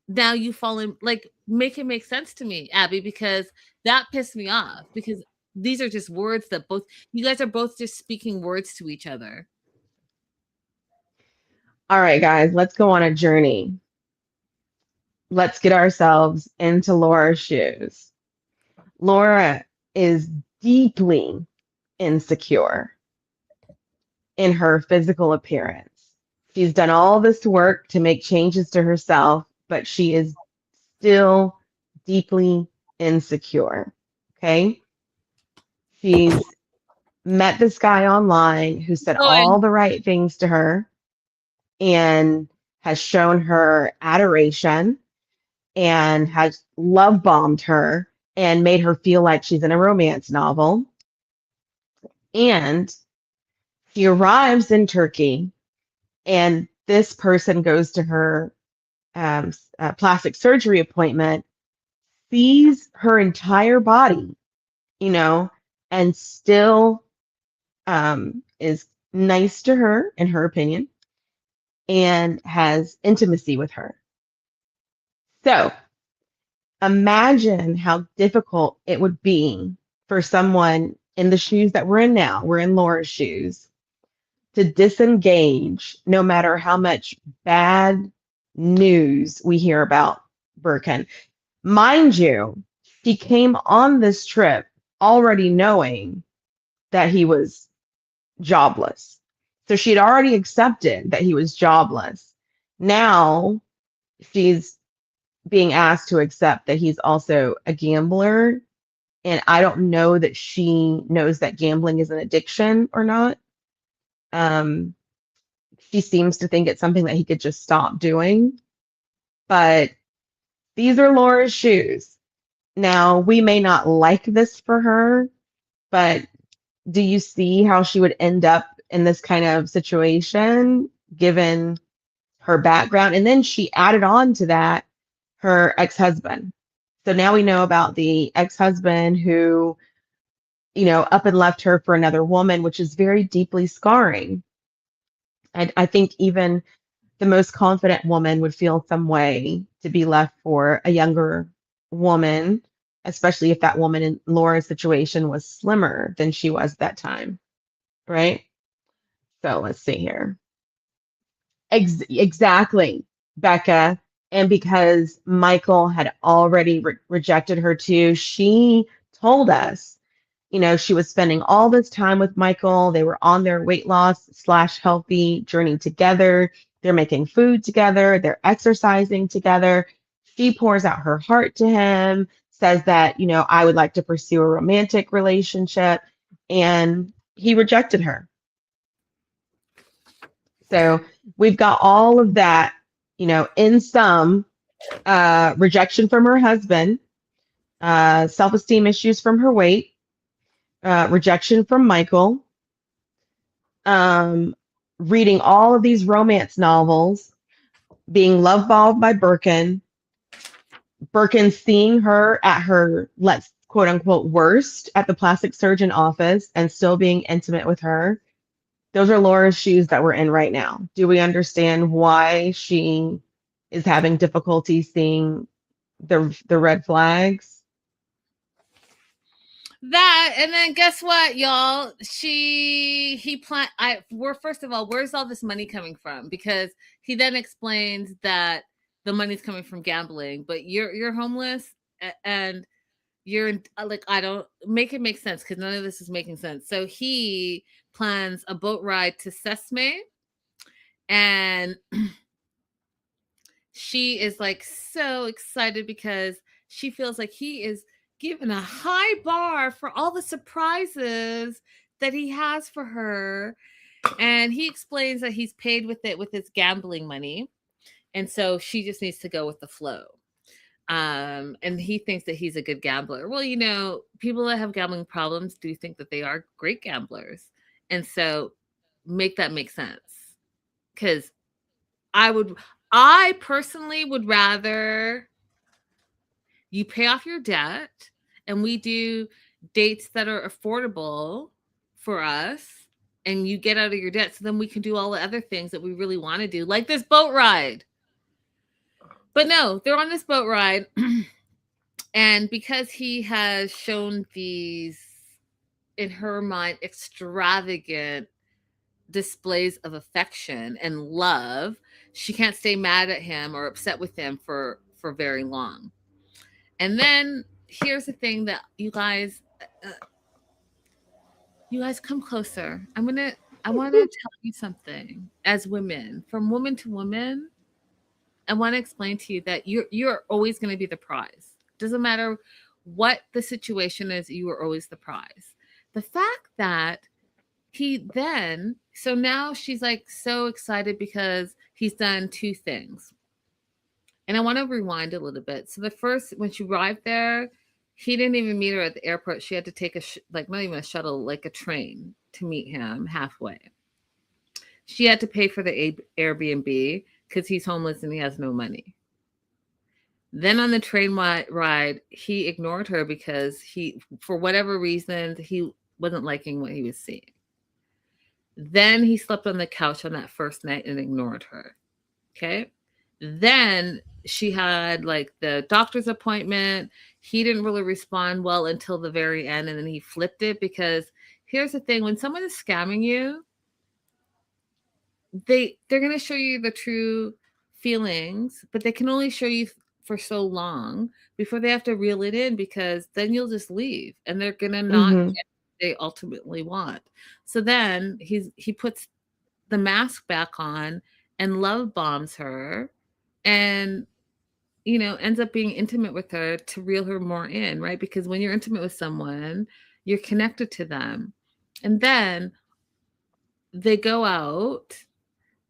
Now you fall in, like, make it make sense to me, Abby, because that pissed me off. Because these are just words that you guys are both just speaking words to each other. All right, guys, let's go on a journey. Let's get ourselves into Laura's shoes. Laura is deeply insecure in her physical appearance. She's done all this work to make changes to herself, but she is still deeply insecure. Okay? She's met this guy online who said all the right things to her and has shown her adoration and has love bombed her and made her feel like she's in a romance novel. And she arrives in Turkey, and this person goes to her plastic surgery appointment, sees her entire body, and still is nice to her, in her opinion, and has intimacy with her. So imagine how difficult it would be for someone in the shoes that we're in now, we're in Laura's shoes, to disengage no matter how much bad news we hear about Birkin. Mind you, she came on this trip already knowing that he was jobless. So she'd already accepted that he was jobless. Now she's being asked to accept that he's also a gambler. And I don't know that she knows that gambling is an addiction or not. She seems to think it's something that he could just stop doing. But these are Laura's shoes. Now, we may not like this for her, but do you see how she would end up in this kind of situation given her background? And then she added on to that her ex-husband. So now we know about the ex-husband who, up and left her for another woman, which is very deeply scarring. And I think even the most confident woman would feel some way to be left for a younger woman, especially if that woman in Laura's situation was slimmer than she was at that time, right? So let's see here. Exactly, Becca. And because Michael had already rejected her too, she told us, she was spending all this time with Michael. They were on their weight loss slash healthy journey together. They're making food together. They're exercising together. She pours out her heart to him, says that, I would like to pursue a romantic relationship. And he rejected her. So we've got all of that, in some rejection from her husband, self-esteem issues from her weight, rejection from Michael, reading all of these romance novels, being love bombed by Birkin seeing her at her, let's quote unquote, worst at the plastic surgeon office and still being intimate with her. Those are Laura's shoes that we're in right now. Do we understand why she is having difficulty seeing the red flags? That, and then guess what, y'all? We're first of all, where's all this money coming from? Because he then explains that the money's coming from gambling, but you're homeless and you're in, like, I don't make it make sense because none of this is making sense. So he plans a boat ride to Sesame, and she is like so excited because she feels like he is given a high bar for all the surprises that he has for her. And he explains that he's paid with his gambling money. And so she just needs to go with the flow. And he thinks that he's a good gambler. Well, people that have gambling problems do think that they are great gamblers. And so make that make sense. Because I personally would rather you pay off your debt and we do dates that are affordable for us and you get out of your debt so then we can do all the other things that we really want to do, like this boat ride. But no, they're on this boat ride. And because he has shown these, in her mind, extravagant displays of affection and love, she can't stay mad at him or upset with him for very long. And then here's the thing that you guys come closer. I want to tell you something. As women, from woman to woman, I want to explain to you that you're always going to be the prize. Doesn't matter what the situation is, you are always the prize. The fact that so now she's like so excited because he's done two things. And I want to rewind a little bit. So the first, when she arrived there, he didn't even meet her at the airport. She had to take not even a shuttle, like a train to meet him halfway. She had to pay for the Airbnb because he's homeless and he has no money. Then on the train ride, he ignored her because for whatever reason, he wasn't liking what he was seeing. Then he slept on the couch on that first night and ignored her. Okay. Then she had like the doctor's appointment. He didn't really respond well until the very end. And then he flipped it because here's the thing. When someone is scamming you, they're going to show you the true feelings, but they can only show you for so long before they have to reel it in, because then you'll just leave and they're going to not get what they ultimately want. So then he puts the mask back on and love bombs her and, ends up being intimate with her to reel her more in, right? Because when you're intimate with someone, you're connected to them. And then they go out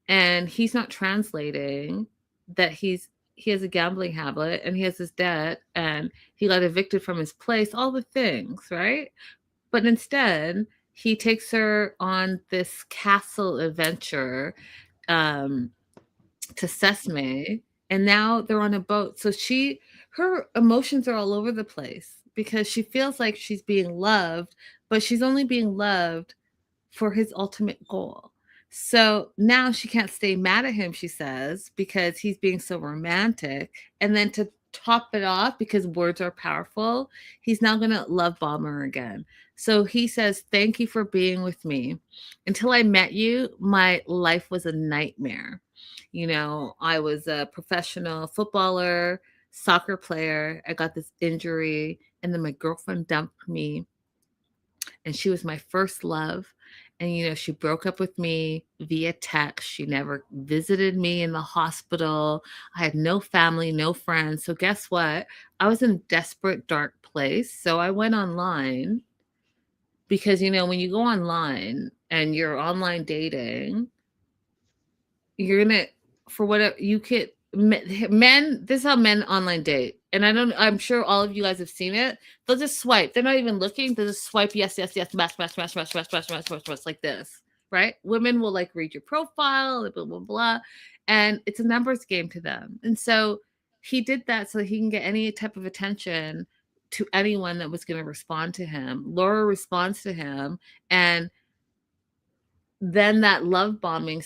and he's not translating that he has a gambling habit and he has his debt and he got evicted from his place, all the things, right? But instead, he takes her on this castle adventure to Sesame, and now they're on a boat. So her emotions are all over the place because she feels like she's being loved, but she's only being loved for his ultimate goal. So now she can't stay mad at him, she says, because he's being so romantic. And then to top it off, because words are powerful, he's now going to love bomb her again. So he says, "Thank you for being with me. Until I met you, my life was a nightmare. I was a professional footballer, soccer player. I got this injury, and then my girlfriend dumped me, and she was my first love. And she broke up with me via text. She never visited me in the hospital. I had no family, no friends. So guess what? I was in a desperate, dark place. So I went online because when you go online and you're online dating, you're gonna for whatever you could men, this is how men online date. And I'm sure all of you guys have seen it. They'll just swipe. They're not even looking. They'll just swipe yes, yes, yes, match, match, match, match, match, match, match, match, match, like this. Right? Women will like read your profile, blah, blah, blah. And it's a numbers game to them. And so he did that so he can get any type of attention to anyone that was going to respond to him. Laura responds to him, and then that love bombing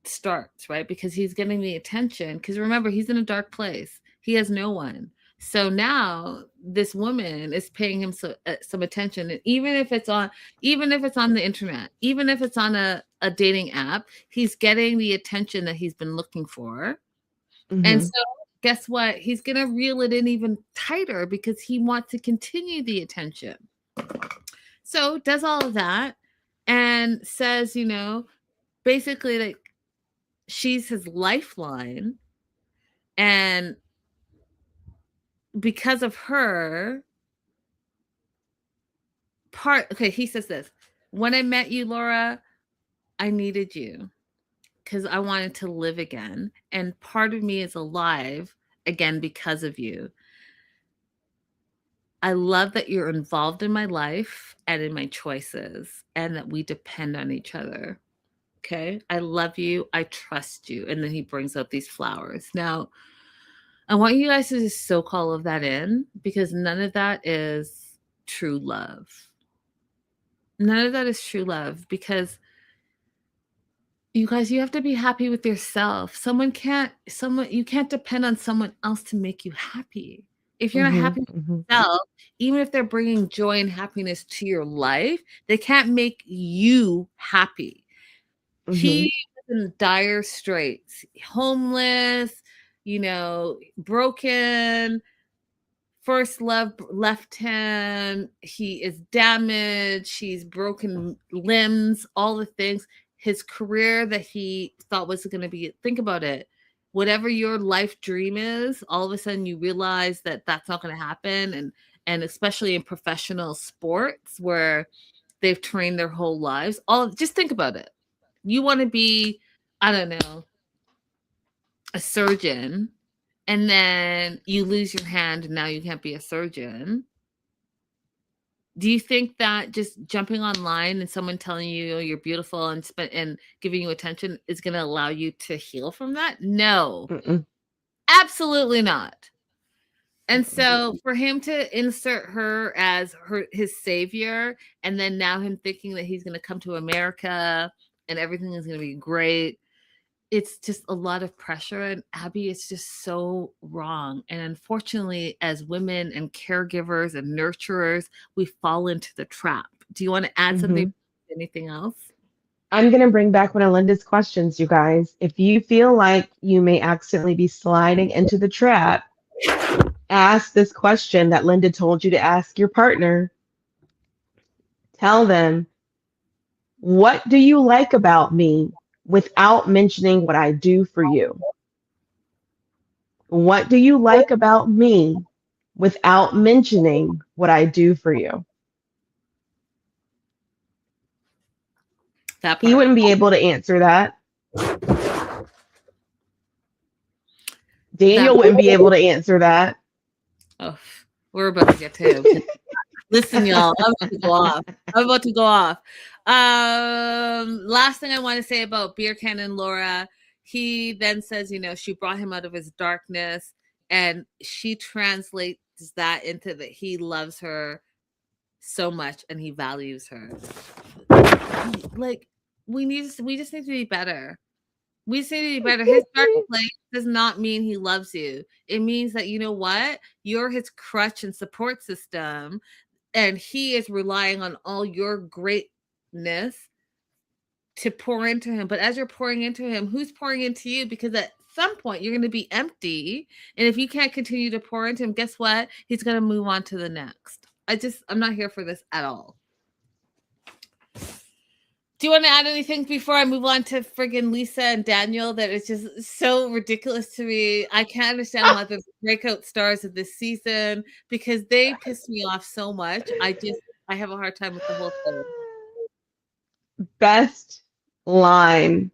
starts, right? Because he's getting the attention. Because remember, he's in a dark place. He has no one. So now this woman is paying him some attention, and even if it's on the internet, even if it's on a dating app, he's getting the attention that he's been looking for. And so guess what? He's gonna reel it in even tighter because he wants to continue the attention. So does all of that and says, basically like she's his lifeline, and because of her he says this: when I met you, Laura, I needed you because I wanted to live again, and part of me is alive again because of you. I love that you're involved in my life and in my choices, and that we depend on each other. Okay, I love you, I trust you. And then he brings up these flowers. Now I want you guys to just soak all of that in, because none of that is true love. None of that is true love, because you guys, you have to be happy with yourself. You can't depend on someone else to make you happy. If you're not happy with yourself, even if they're bringing joy and happiness to your life, they can't make you happy. He was in dire straits, homeless, broken. First love left him. He is damaged. He's broken limbs, all the things. His career that he thought was going to be, think about it. Whatever your life dream is, all of a sudden you realize that that's not going to happen. And especially in professional sports where they've trained their whole lives. Just think about it. You want to be, I don't know, a surgeon, and then you lose your hand and now you can't be a surgeon. Do you think that just jumping online and someone telling you you're beautiful and giving you attention is going to allow you to heal from that? No, absolutely not. And so for him to insert her as his savior, and then now him thinking that he's going to come to America and everything is going to be great, it's just a lot of pressure. And Abby, it's just so wrong. And unfortunately, as women and caregivers and nurturers, we fall into the trap. Do you want to add something? Anything else? I'm going to bring back one of Linda's questions, you guys. If you feel like you may accidentally be sliding into the trap, ask this question that Linda told you to ask your partner. Tell them, what do you like about me, without mentioning what I do for you? What do you like about me, without mentioning what I do for you? That part. He wouldn't be able to answer that. Daniel wouldn't be able to answer that. Oh, we're about to get to him. Listen, y'all, I'm about to go off. Last thing I want to say about Beer Cannon Laura, he then says, she brought him out of his darkness, and she translates that into that he loves her so much and he values her. Like, we just need to be better. We just need to be better. His dark place does not mean he loves you. It means that, you know what? You're his crutch and support system, and he is relying on all your greatness to pour into him. But as you're pouring into him, who's pouring into you? Because at some point you're going to be empty. And if you can't continue to pour into him, guess what? He's going to move on to the next. I'm not here for this at all. Do you want to add anything before I move on to friggin' Lisa and Daniel that is just so ridiculous to me? I can't understand why they're the breakout stars of this season because they piss me off so much. I have a hard time with the whole thing. Best line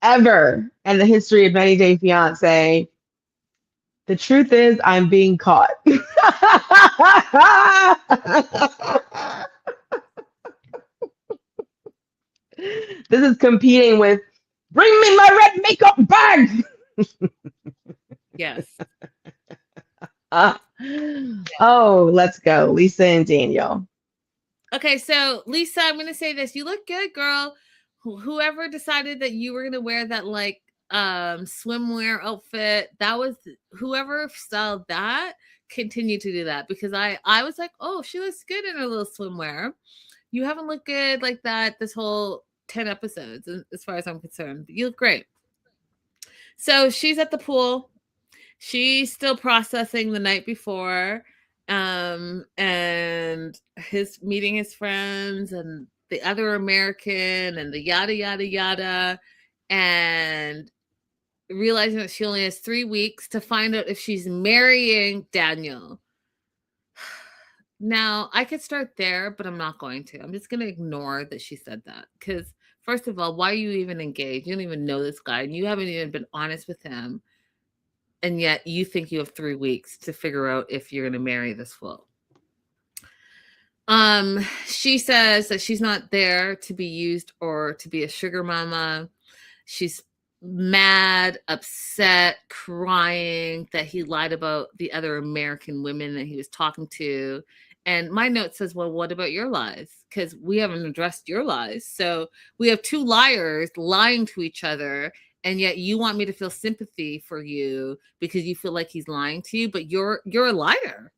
ever in the history of 90 Day Fiance. The truth is, I'm being caught. This is competing with bring me my red makeup bag. Yes. Oh, let's go. Lisa and Daniel. Okay, so Lisa, I'm going to say this. You look good, girl. Whoever decided that you were going to wear that like swimwear outfit, that was whoever styled that, continue to do that because I was like, oh, she looks good in her little swimwear. You haven't looked good like that this whole 10 episodes as far as I'm concerned. You look great. So she's at the pool. She's still processing the night before and his meeting his friends and the other American and the yada yada yada and realizing that she only has 3 weeks to find out if she's marrying Daniel. Now, I could start there, but I'm not going to. I'm just going to ignore that she said that because first of all, why are you even engaged? You don't even know this guy and you haven't even been honest with him. And yet you think you have 3 weeks to figure out if you're going to marry this fool. She says that she's not there to be used or to be a sugar mama. She's mad, upset, crying that he lied about the other American women that he was talking to. And my note says, well, what about your lies? Because we haven't addressed your lies. So we have 2 liars lying to each other. And yet you want me to feel sympathy for you because you feel like he's lying to you, but you're a liar.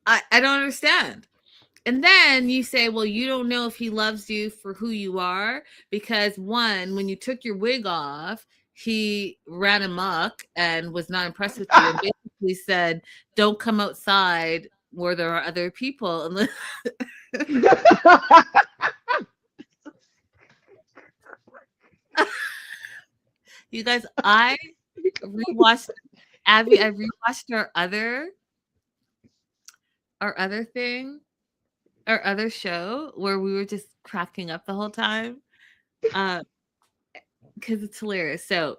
I don't understand. And then you say, well, you don't know if he loves you for who you are because one, when you took your wig off, he ran amok and was not impressed with you and basically said, don't come outside where there are other people. You guys, I rewatched Abby. I rewatched our other thing, our other show where we were just cracking up the whole time, because it's hilarious. So,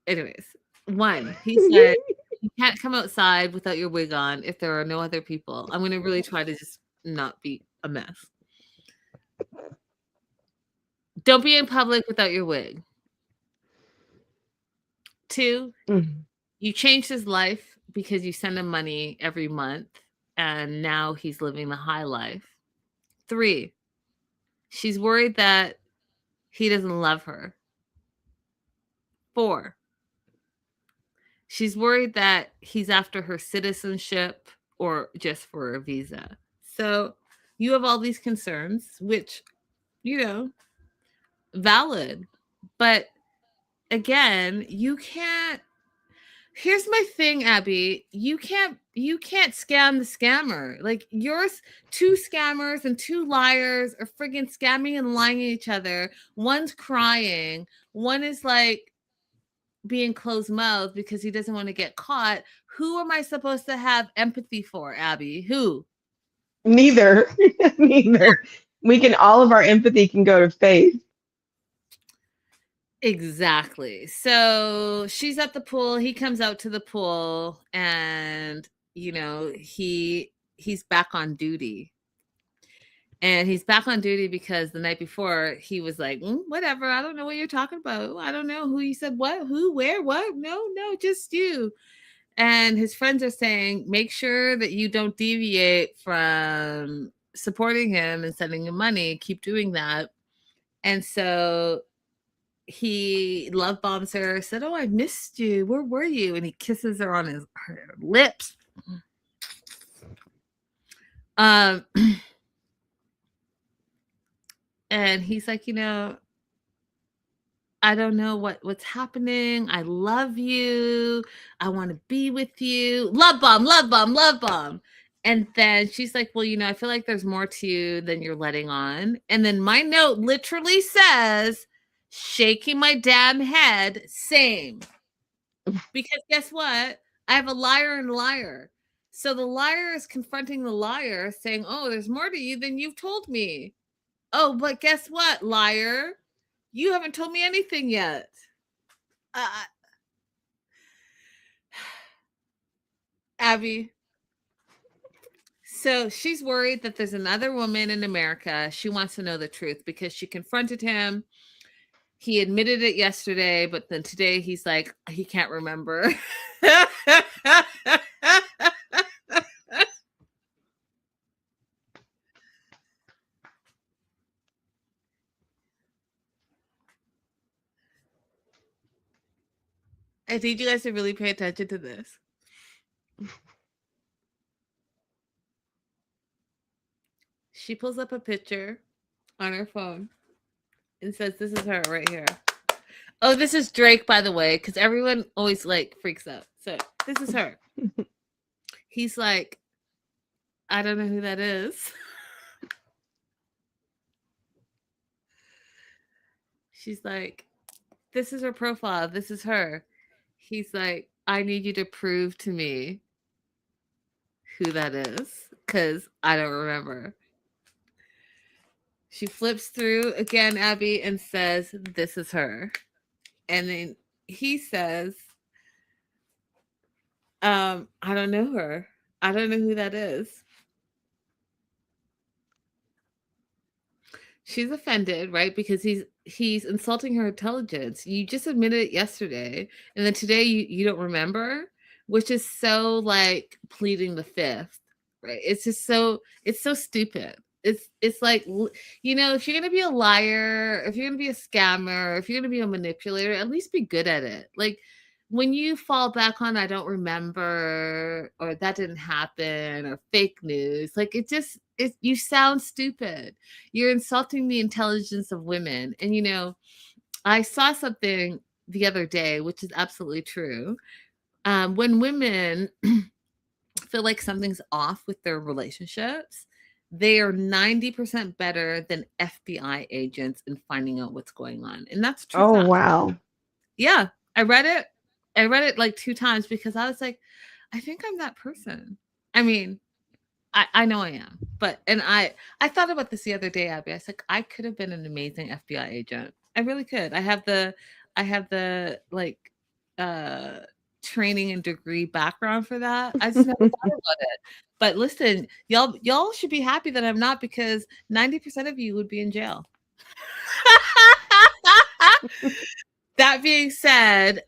anyways, one, he said you can't come outside without your wig on if there are no other people. I'm going to really try to just not be a mess. Don't be in public without your wig. 2, you changed his life because you send him money every month and now he's living the high life. 3, she's worried that he doesn't love her. 4, she's worried that he's after her citizenship or just for a visa. So you have all these concerns, which, valid. But again, you can't. Here's my thing, Abby. You can't scam the scammer. Like you're 2 scammers and 2 liars are friggin' scamming and lying at each other. One's crying. One is like being closed mouthed because he doesn't want to get caught. Who am I supposed to have empathy for, Abby? Who? Neither. All of our empathy can go to Faith. Exactly. So she's at the pool. He comes out to the pool and, he's back on duty. And he's back on duty because the night before he was like, whatever. I don't know what you're talking about. I don't know who you said what, who, where, what. No, just you. And his friends are saying, make sure that you don't deviate from supporting him and sending him money. Keep doing that. And so he love bombs her, said, oh, I missed you. Where were you? And he kisses her on her lips. Um, and he's like, I don't know what's happening. I love you. I want to be with you. Love bomb, love bomb, love bomb. And then she's like, well, I feel like there's more to you than you're letting on. And then my note literally says, shaking my damn head, same. Because guess what? I have a liar and a liar. So the liar is confronting the liar, saying, oh, there's more to you than you've told me. Oh, but guess what, liar? You haven't told me anything yet. Uh, Abby. So she's worried that there's another woman in America. She wants to know the truth because she confronted him. He admitted it yesterday, but then today he's like, he can't remember. I need you guys to really pay attention to this. She pulls up a picture on her phone and says, this is her right here. Oh, this is Drake, by the way, because everyone always like freaks out. So this is her. He's like, I don't know who that is. She's like, this is her profile. This is her. He's like, I need you to prove to me who that is because I don't remember. She flips through again, Abby, and says, this is her. And then he says, I don't know her. I don't know who that is. She's offended, right? Because he's insulting her intelligence. You just admitted it yesterday, and then today you don't remember, which is so like pleading the fifth, right? It's so stupid. It's like, if you're gonna be a liar, if you're gonna be a scammer, if you're gonna be a manipulator, at least be good at it. Like when you fall back on I don't remember or that didn't happen or fake news, like you sound stupid. You're insulting the intelligence of women. And I saw something the other day, which is absolutely true. When women feel like something's off with their relationships, they are 90% better than FBI agents in finding out what's going on. And that's true. Oh, wow. Yeah, I read it. I read it like 2 times because I was like, I think I'm that person. I mean, I know I am, and I thought about this the other day, Abby. I was like, I could have been an amazing FBI agent. I really could. I have the like training and degree background for that. I just never thought about it. But listen, y'all should be happy that I'm not, because 90% of you would be in jail. That being said,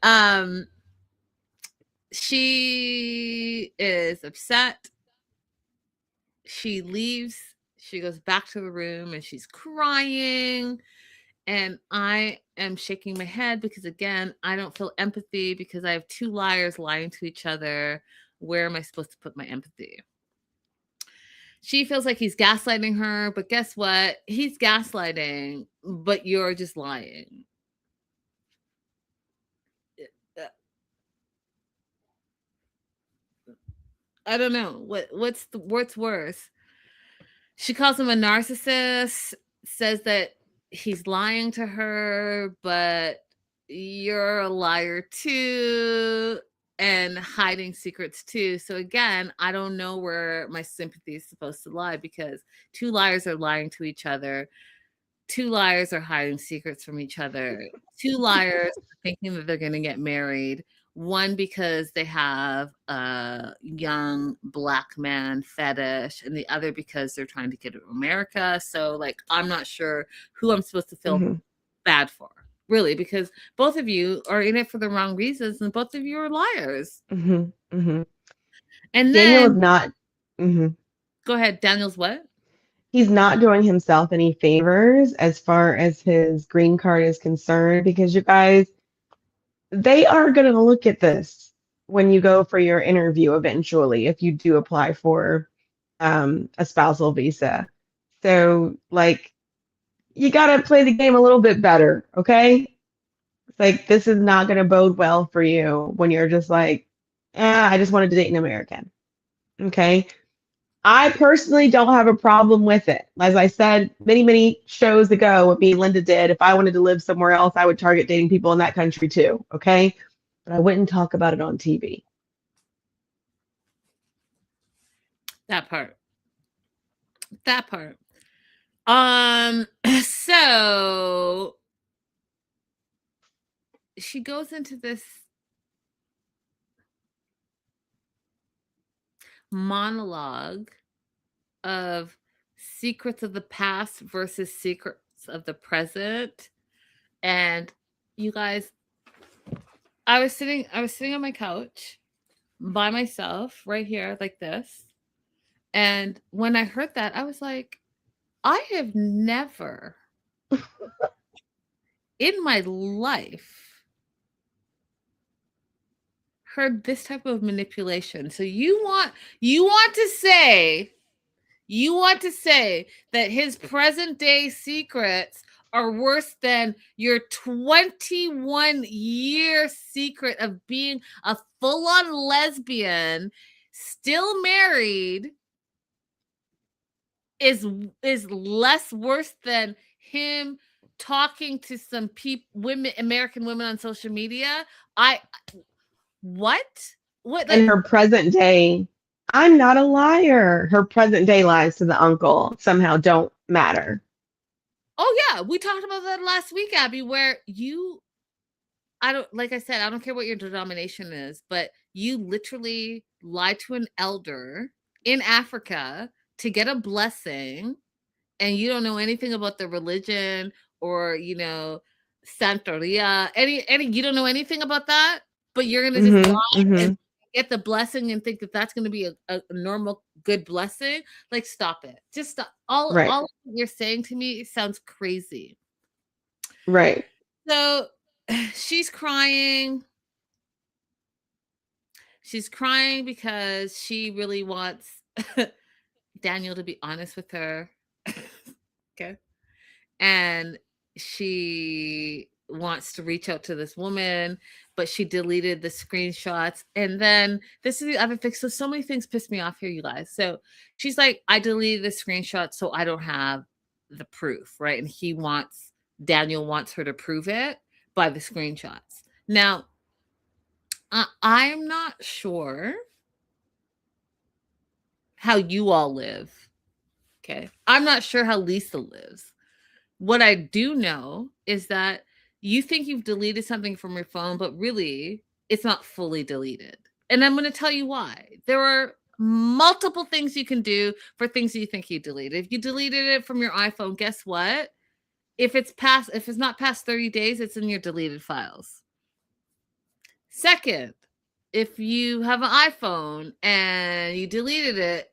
she is upset. She leaves. She goes back to the room and she's crying. And I am shaking my head because, again, I don't feel empathy because I have 2 liars lying to each other. Where am I supposed to put my empathy? She feels like he's gaslighting her, but guess what? He's gaslighting, but you're just lying. I don't know. What's worse? She calls him a narcissist, says that he's lying to her, but you're a liar too, and hiding secrets too. So again, I don't know where my sympathy is supposed to lie, because 2 liars are lying to each other. 2 liars are hiding secrets from each other. 2 liars are thinking that they're going to get married. One because they have a young Black man fetish, and the other because they're trying to get to America. So, like, I'm not sure who I'm supposed to feel bad for, really, because both of you are in it for the wrong reasons, and both of you are liars. And then Daniel is not. Go ahead, Daniel's what? He's not doing himself any favors as far as his green card is concerned, because you guys, they are going to look at this when you go for your interview eventually, if you do apply for a spousal visa. So, like, you got to play the game a little bit better, okay? It's like, this is not going to bode well for you when you're just like, I just wanted to date an American, okay? I personally don't have a problem with it. As I said many, many shows ago, what me and Linda did, if I wanted to live somewhere else, I would target dating people in that country too, okay? But I wouldn't talk about it on TV. That part. That part. So she goes into this monologue of secrets of the past versus secrets of the present. And you guys, I was sitting on my couch by myself right here like this. And when I heard that, I was like, I have never in my life heard this type of manipulation. So you want to say that his present day secrets are worse than your 21-year secret of being a full-on lesbian, still married, is less worse than him talking to some American women on social media. What? Like, and her present day, I'm not a liar. Her present day lies to the uncle somehow don't matter. Oh yeah, we talked about that last week, Abby, where I don't care what your denomination is, but you literally lied to an elder in Africa to get a blessing, and you don't know anything about the religion or, Santeria, any you don't know anything about that, but you're gonna just lie and get the blessing and think that that's gonna be a normal good blessing. Like, stop it. Just stop. Right. All you're saying to me sounds crazy. Right. So she's crying. She's crying because she really wants Daniel to be honest with her. Okay. And she wants to reach out to this woman, but she deleted the screenshots. And then this is the other thing. So many things piss me off here, you guys. So she's like, I deleted the screenshot so I don't have the proof, right? And Daniel wants her to prove it by the screenshots. Now, I'm not sure how you all live. Okay. I'm not sure how Lisa lives. What I do know is that you think you've deleted something from your phone, but really it's not fully deleted. And I'm going to tell you why. There are multiple things you can do for things you think you deleted. If you deleted it from your iPhone, guess what? If it's not past 30 days, it's in your deleted files. Second, if you have an iPhone and you deleted it,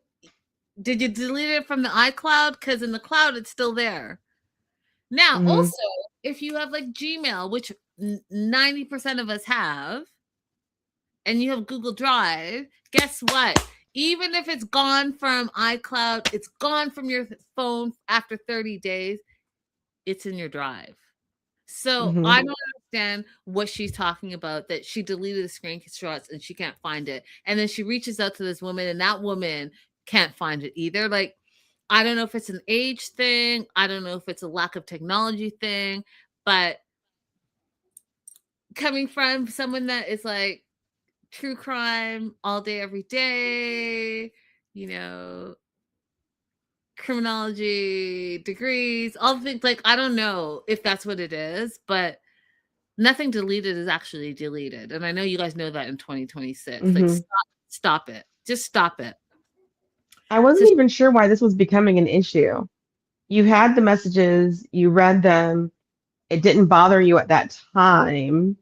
did you delete it from the iCloud? Because in the cloud, it's still there. Now, also, if you have like Gmail, which 90% of us have, and you have Google Drive, guess what? Even if it's gone from iCloud, it's gone from your phone after 30 days, it's in your drive. So I don't understand what she's talking about, that she deleted the screenshots and she can't find it. And then she reaches out to this woman and that woman can't find it either. Like, I don't know if it's an age thing. I don't know if it's a lack of technology thing, but coming from someone that is like true crime all day, every day, criminology degrees, all the things, like, I don't know if that's what it is, but nothing deleted is actually deleted. And I know you guys know that in 2026. Like, stop it. Just stop it. I wasn't even sure why this was becoming an issue. You had the messages, you read them, it didn't bother you at that time.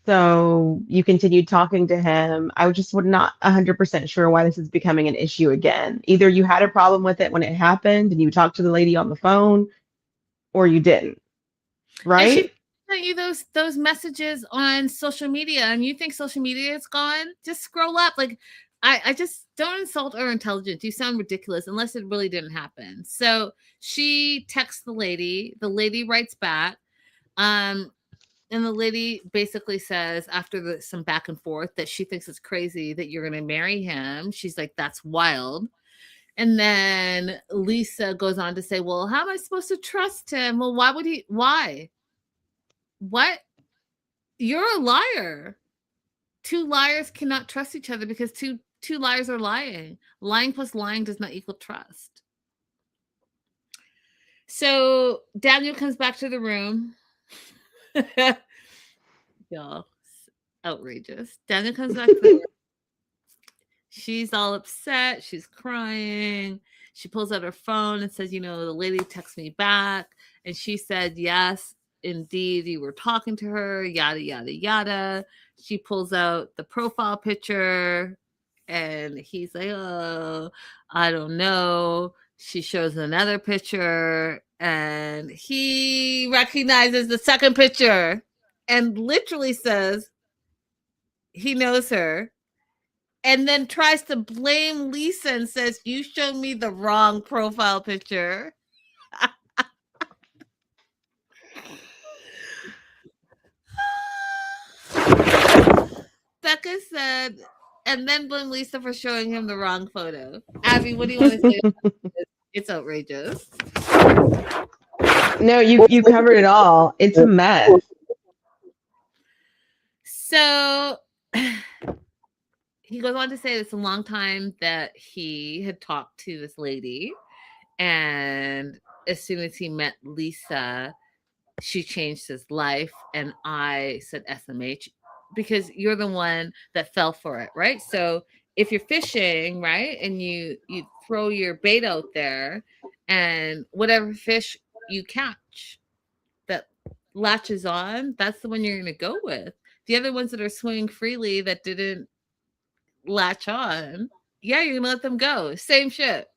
So you continued talking to him. I just was not 100% sure why this is becoming an issue again. Either you had a problem with it when it happened and you talked to the lady on the phone, or you didn't. Right? And she sent you those messages on social media, and you think social media is gone? Just scroll up. Like, I just don't insult her intelligence. You sound ridiculous unless it really didn't happen. So she texts the lady. The lady writes back. And the lady basically says, after some back and forth, that she thinks it's crazy that you're going to marry him. She's like, that's wild. And then Lisa goes on to say, well, how am I supposed to trust him? Well, why would he? Why? What? You're a liar. Two liars cannot trust each other because two liars are lying. Lying plus lying does not equal trust. So Daniel comes back to the room. Y'all, outrageous. Daniel comes back to the room. She's all upset. She's crying. She pulls out her phone and says, the lady texted me back. And she said, yes, indeed, you were talking to her, yada, yada, yada. She pulls out the profile picture and he's like, oh, I don't know. She shows another picture and he recognizes the second picture and literally says he knows her. And then tries to blame Lisa and says, you showed me the wrong profile picture. Becca said, and then blame Lisa for showing him the wrong photo. Abby, what do you want to say? It's outrageous. No, you covered it all. It's a mess. So he goes on to say it's a long time that he had talked to this lady. And as soon as he met Lisa, she changed his life. And I said, SMH, because you're the one that fell for it, right? So if you're fishing, right, and you throw your bait out there and whatever fish you catch that latches on, that's the one you're going to go with. The other ones that are swimming freely that didn't latch on, yeah, you're going to let them go. Same shit.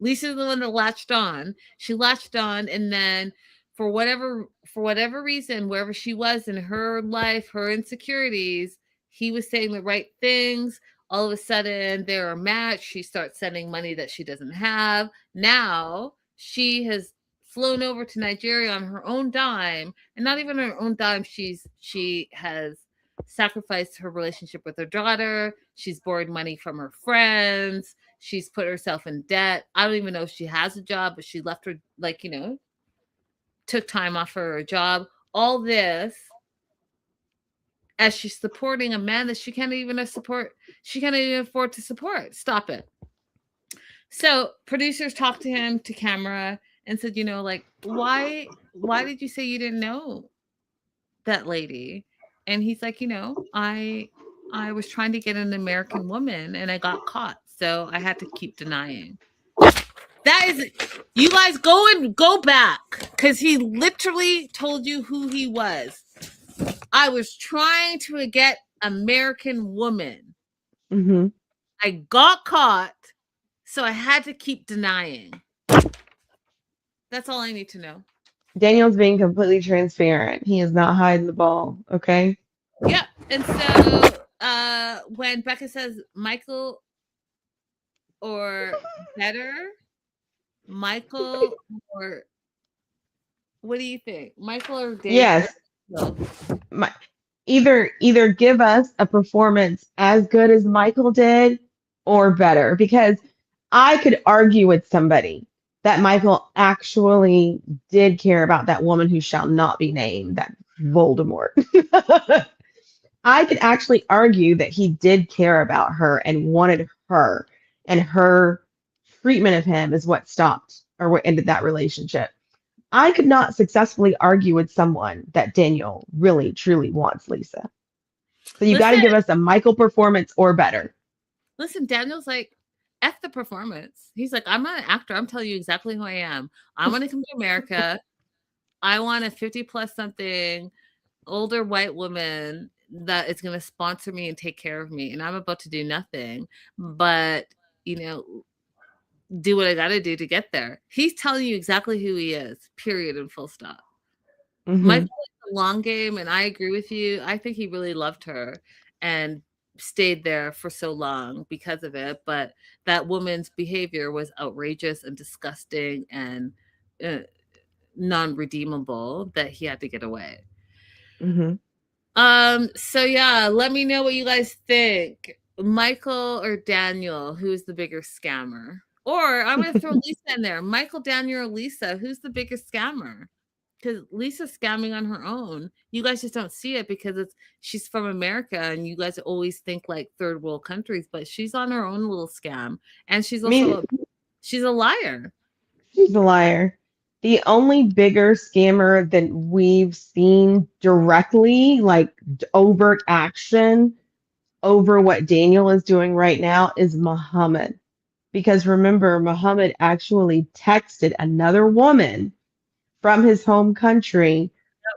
Lisa's the one that latched on. She latched on, and then for whatever reason, wherever she was in her life, her insecurities, he was saying the right things. All of a sudden, they're a match. She starts sending money that she doesn't have. Now she has flown over to Nigeria on her own dime, and not even her own dime. She has sacrificed her relationship with her daughter. She's borrowed money from her friends. She's put herself in debt. I don't even know if she has a job, but she left her, took time off her job. All this as she's supporting a man that she can't even afford to support. Stop it. So producers talked to him to camera and said, why did you say you didn't know that lady? And he's like, I was trying to get an American woman and I got caught. So I had to keep denying. That is, you guys go back because he literally told you who he was. I was trying to get American woman. Mm-hmm. I got caught, so I had to keep denying. That's all I need to know. Daniel's being completely transparent. He is not hiding the ball, okay? Yeah. And so when Becca says Michael or better, Michael or what do you think? Michael or Dave? Yes. Either give us a performance as good as Michael did or better, because I could argue with somebody that Michael actually did care about that woman who shall not be named, that Voldemort. I could actually argue that he did care about her and wanted her, and her treatment of him is what stopped or what ended that relationship. I could not successfully argue with someone that Daniel really truly wants Lisa. So you got to give us a Michael performance or better. Listen, Daniel's like, F the performance. He's like, I'm not an actor. I'm telling you exactly who I am. I want to come to America. I want a 50 plus something older white woman that is going to sponsor me and take care of me. And I'm about to do nothing but, do what I got to do to get there. He's telling you exactly who he is, period and full stop. Mm-hmm. Michael is a long game, and I agree with you. I think he really loved her. And stayed there for so long because of it, but that woman's behavior was outrageous and disgusting and uh, non-redeemable that he had to get away. Hmm. So yeah, let me know what you guys think. Michael or Daniel, who's the bigger scammer? Or I'm gonna throw Lisa in there. Michael, Daniel, or Lisa, who's the biggest scammer? Because Lisa's scamming on her own. You guys just don't see it because she's from America and you guys always think like third world countries, but she's on her own little scam. And she's I mean, also she's a liar. she's a liar. The only bigger scammer that we've seen directly, like overt action over what Daniel is doing right now, is Muhammad. Because remember, Muhammad actually texted another woman from his home country,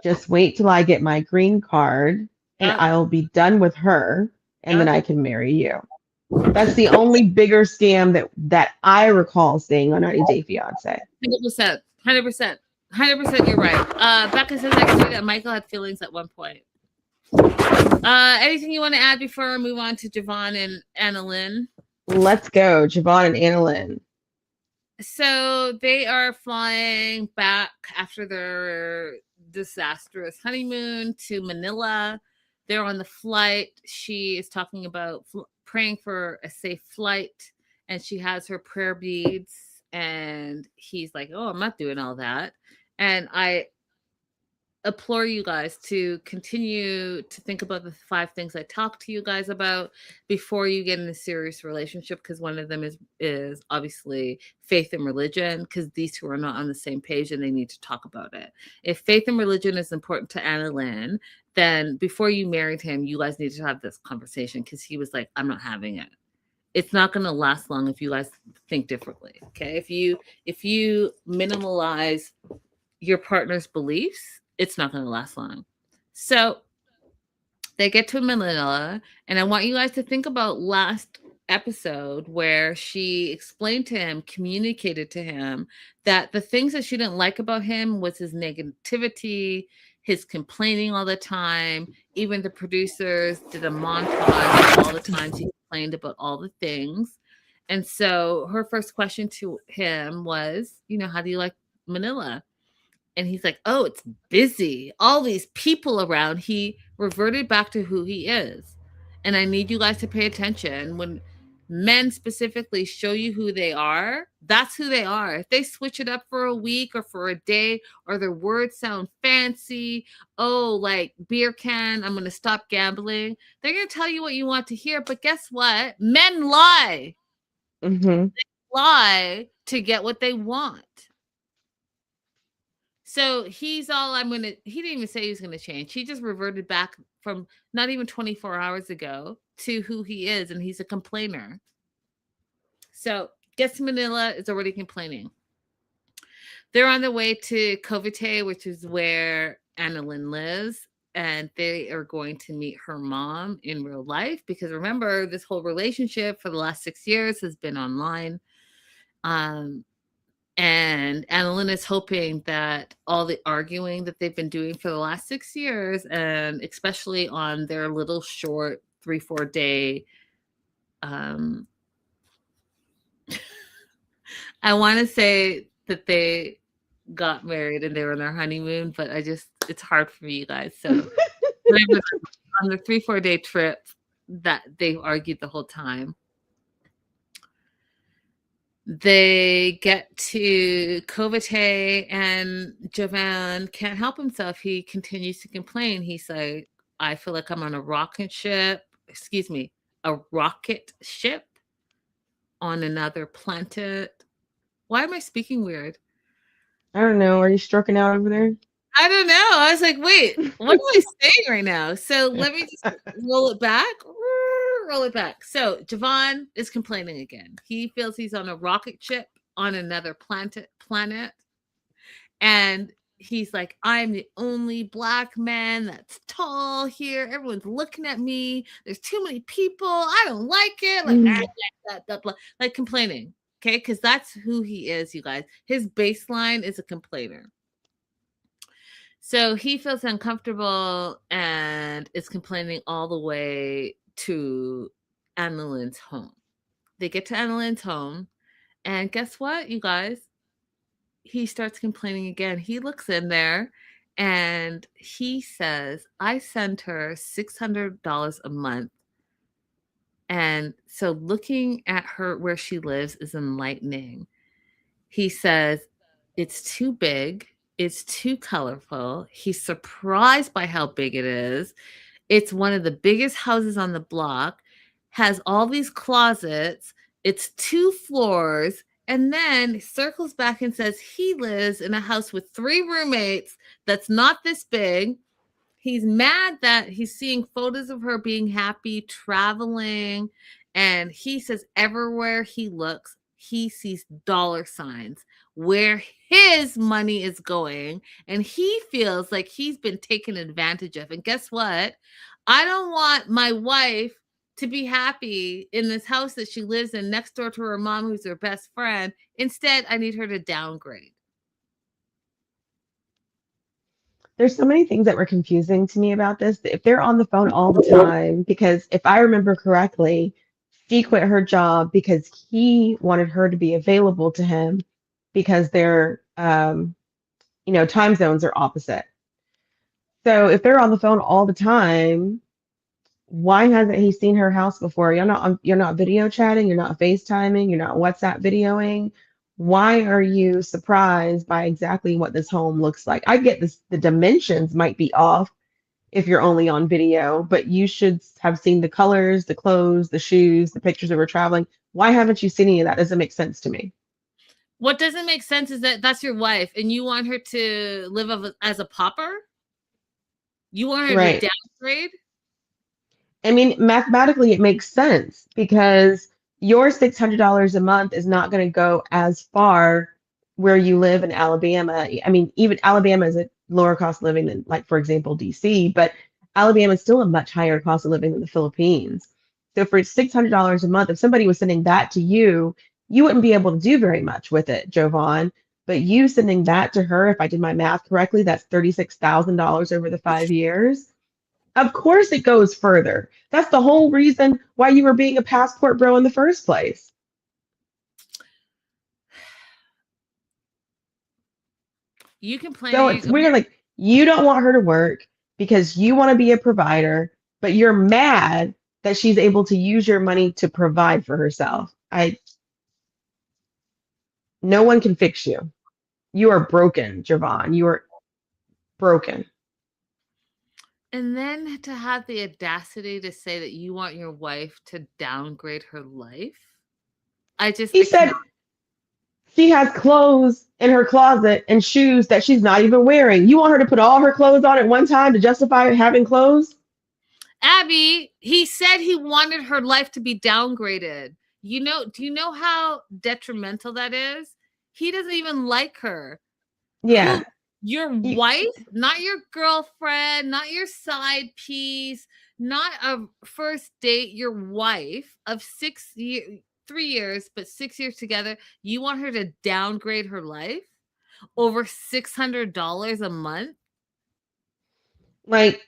just wait till I get my green card and Yep. I'll be done with her and then Yep. I can marry you. That's the only bigger scam that I recall seeing on 90 Day Fiance. 100%. 100%. 100% you're right. Becca says I agree that Michael had feelings at one point. Anything you want to add before I move on to Javon and Annalyn? Let's go, Javon and Annalyn. So they are flying back after their disastrous honeymoon to Manila. They're on the flight. She is talking about praying for a safe flight, and she has her prayer beads. And he's like, "Oh, I'm not doing all that." And I implore you guys to continue to think about the 5 things I talked to you guys about before you get in a serious relationship, because one of them is obviously faith and religion, because these two are not on the same page and they need to talk about it. If faith and religion is important to Annalyn, then before you married him, you guys need to have this conversation, because he was like, I'm not having it. It's not going to last long if you guys think differently. Okay, if you minimalize your partner's beliefs, it's not going to last long. So they get to Manila, and I want you guys to think about last episode where she explained to him, communicated to him that the things that she didn't like about him was his negativity, his complaining all the time. Even the producers did a montage of all the times he complained about all the things. And so her first question to him was, how do you like Manila? And he's like, oh, it's busy. All these people around. He reverted back to who he is. And I need you guys to pay attention. When men specifically show you who they are, that's who they are. If they switch it up for a week or for a day, or their words sound fancy, like beer can, I'm going to stop gambling, they're going to tell you what you want to hear. But guess what? Men lie. Mm-hmm. They lie to get what they want. So he's all, he didn't even say he was going to change. He just reverted back from not even 24 hours ago to who he is. And he's a complainer. So gets to Manila, is already complaining. They're on their way to Cavite, which is where Annalyn lives. And they are going to meet her mom in real life. Because remember, this whole relationship for the last 6 years has been online. And Annalyn is hoping that all the arguing that they've been doing for the last 6 years, and especially on their little short 3-4 day, I want to say that they got married and they were on their honeymoon, but it's hard for you guys. So on the 3-4 day trip that they argued the whole time. They get to Cavite, and Javan can't help himself. He continues to complain. He's like, I feel like I'm on a rocket ship on another planet. Why am I speaking weird? I don't know. Are you stroking out over there? I don't know. I was like, wait, what am I saying right now? So let me just roll it back. So Javon is complaining again. He feels he's on a rocket ship on another planet. And he's like, I'm the only Black man that's tall here. Everyone's looking at me. There's too many people. I don't like it. Like complaining. Okay, because that's who he is, you guys. His baseline is a complainer. So he feels uncomfortable and is complaining all the way to Annalyn's home. They get to Annalyn's home, and guess what, you guys? He starts complaining again. He looks in there and he says, I send her $600 a month. And so looking at her where she lives is enlightening. He says, it's too big. It's too colorful. He's surprised by how big it is. It's one of the biggest houses on the block, has all these closets. It's 2 floors. And then circles back and says he lives in a house with 3 roommates that's not this big. He's mad that he's seeing photos of her being happy, traveling. And he says everywhere he looks, he sees dollar signs where his money is going. And he feels like he's been taken advantage of. And guess what? I don't want my wife to be happy in this house that she lives in next door to her mom, who's her best friend. Instead, I need her to downgrade. There's so many things that were confusing to me about this. If they're on the phone all the time, because if I remember correctly, she quit her job because he wanted her to be available to him because their time zones are opposite. So if they're on the phone all the time, why hasn't he seen her house before? You're not video chatting, you're not FaceTiming, you're not WhatsApp videoing. Why are you surprised by exactly what this home looks like? I get this, the dimensions might be off if you're only on video, but you should have seen the colors, the clothes, the shoes, the pictures of her traveling. Why haven't you seen any of that? Doesn't make sense to me. What doesn't make sense is that that's your wife and you want her to live as a pauper? You want her Right. to downgrade? I mean, mathematically, it makes sense because your $600 a month is not going to go as far where you live in Alabama. I mean, even Alabama is a lower cost of living than, like, for example, DC, but Alabama is still a much higher cost of living than the Philippines. So for $600 a month, if somebody was sending that to you, you wouldn't be able to do very much with it, Jovan. But you sending that to her, if I did my math correctly, that's $36,000 over the 5 years. Of course it goes further. That's the whole reason why you were being a passport bro in the first place. You So complain. it's weird, like you don't want her to work because you want to be a provider, but you're mad that she's able to use your money to provide for herself. No one can fix you. You are broken, Javon. You are broken. And then to have the audacity to say that you want your wife to downgrade her life. He said she has clothes in her closet and shoes that she's not even wearing. You want her to put all her clothes on at one time to justify having clothes? Abby, he said he wanted her life to be downgraded. Do you know how detrimental that is? He doesn't even like her. Yeah. Your wife, not your girlfriend, not your side piece, not a first date, your wife of 3 years, but 6 years together. You want her to downgrade her life over $600 a month? Like,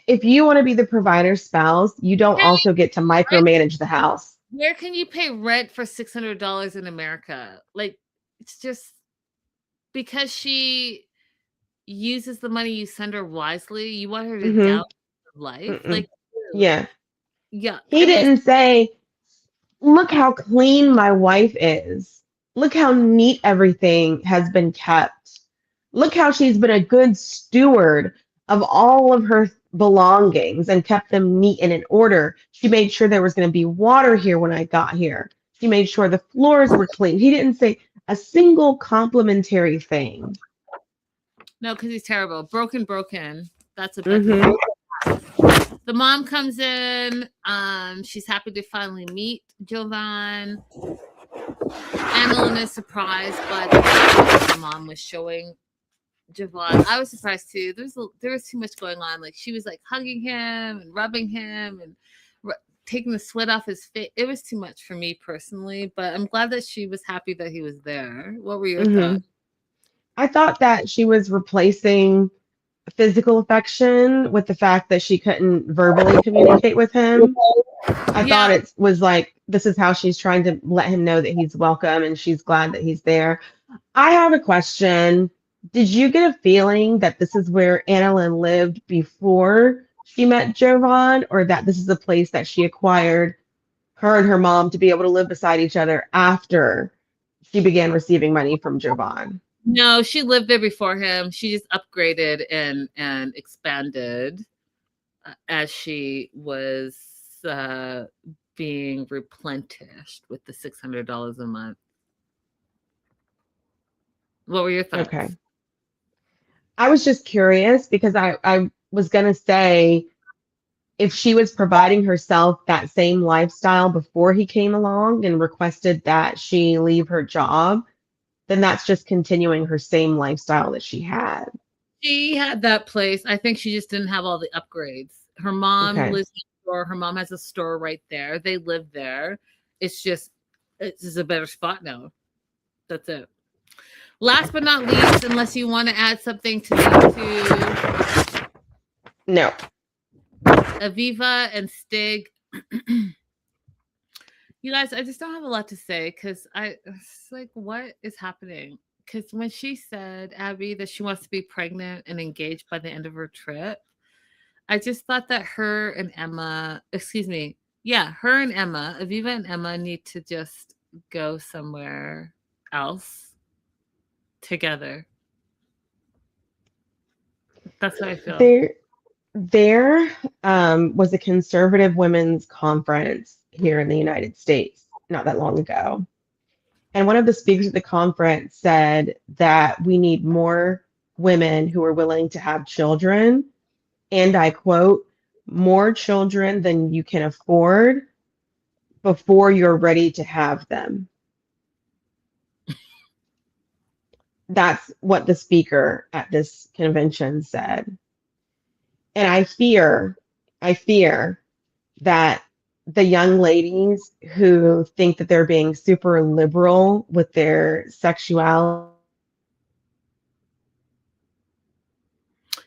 if you want to be the provider spouse, you don't also get to micromanage the house. Where can you pay rent for $600 in America? Like, it's just because she uses the money you send her wisely. You want her to down life? Mm-mm. Like, Yeah. yeah. He didn't say, look how clean my wife is. Look how neat everything has been kept. Look how she's been a good steward of all of her belongings and kept them neat and in order. She made sure there was going to be water here when I got here. She made sure the floors were clean. He didn't say a single complimentary thing. No, because he's terrible. Broken. That's a bad Mm-hmm. The mom comes in. She's happy to finally meet Jovan. Annalyn is surprised by the mom was showing Jovan. I was surprised too. There was too much going on. Like she was like hugging him and rubbing him and taking the sweat off his face. It was too much for me personally, but I'm glad that she was happy that he was there. What were your thoughts? I thought that she was replacing physical affection with the fact that she couldn't verbally communicate with him. I thought Yeah, it was like this is how she's trying to let him know that he's welcome and she's glad that he's there. I have a question. Did you get a feeling that this is where Annalyn lived before she met Jovan, or that this is a place that she acquired her and her mom to be able to live beside each other after she began receiving money from Jovan? no, she lived there before him. She just upgraded and expanded as she was uh, being replenished with the $600 a month. What were your Okay. thoughts? I was just curious because I was going to say if she was providing herself that same lifestyle before he came along and requested that she leave her job, then that's just continuing her same lifestyle that she had. She had that place. I think she just didn't have all the upgrades. Her mom Okay. lives next door. Her mom has a store right there. They live there. It's just a better spot now. That's it. Last but not least, unless you want to add something to No. Aviva and Stig. You guys, I just don't have a lot to say because it's like, what is happening? Because when she said, Abby, that she wants to be pregnant and engaged by the end of her trip, I just thought that her and Emma, excuse me, yeah, her and Emma, Aviva and Emma need to just go somewhere else together. That's how I feel. There was a conservative women's conference here in the United States not that long ago. And one of the speakers at the conference said that we need more women who are willing to have children. And I quote, more children than you can afford before you're ready to have them. That's what the speaker at this convention said. And I fear that the young ladies who think that they're being super liberal with their sexuality.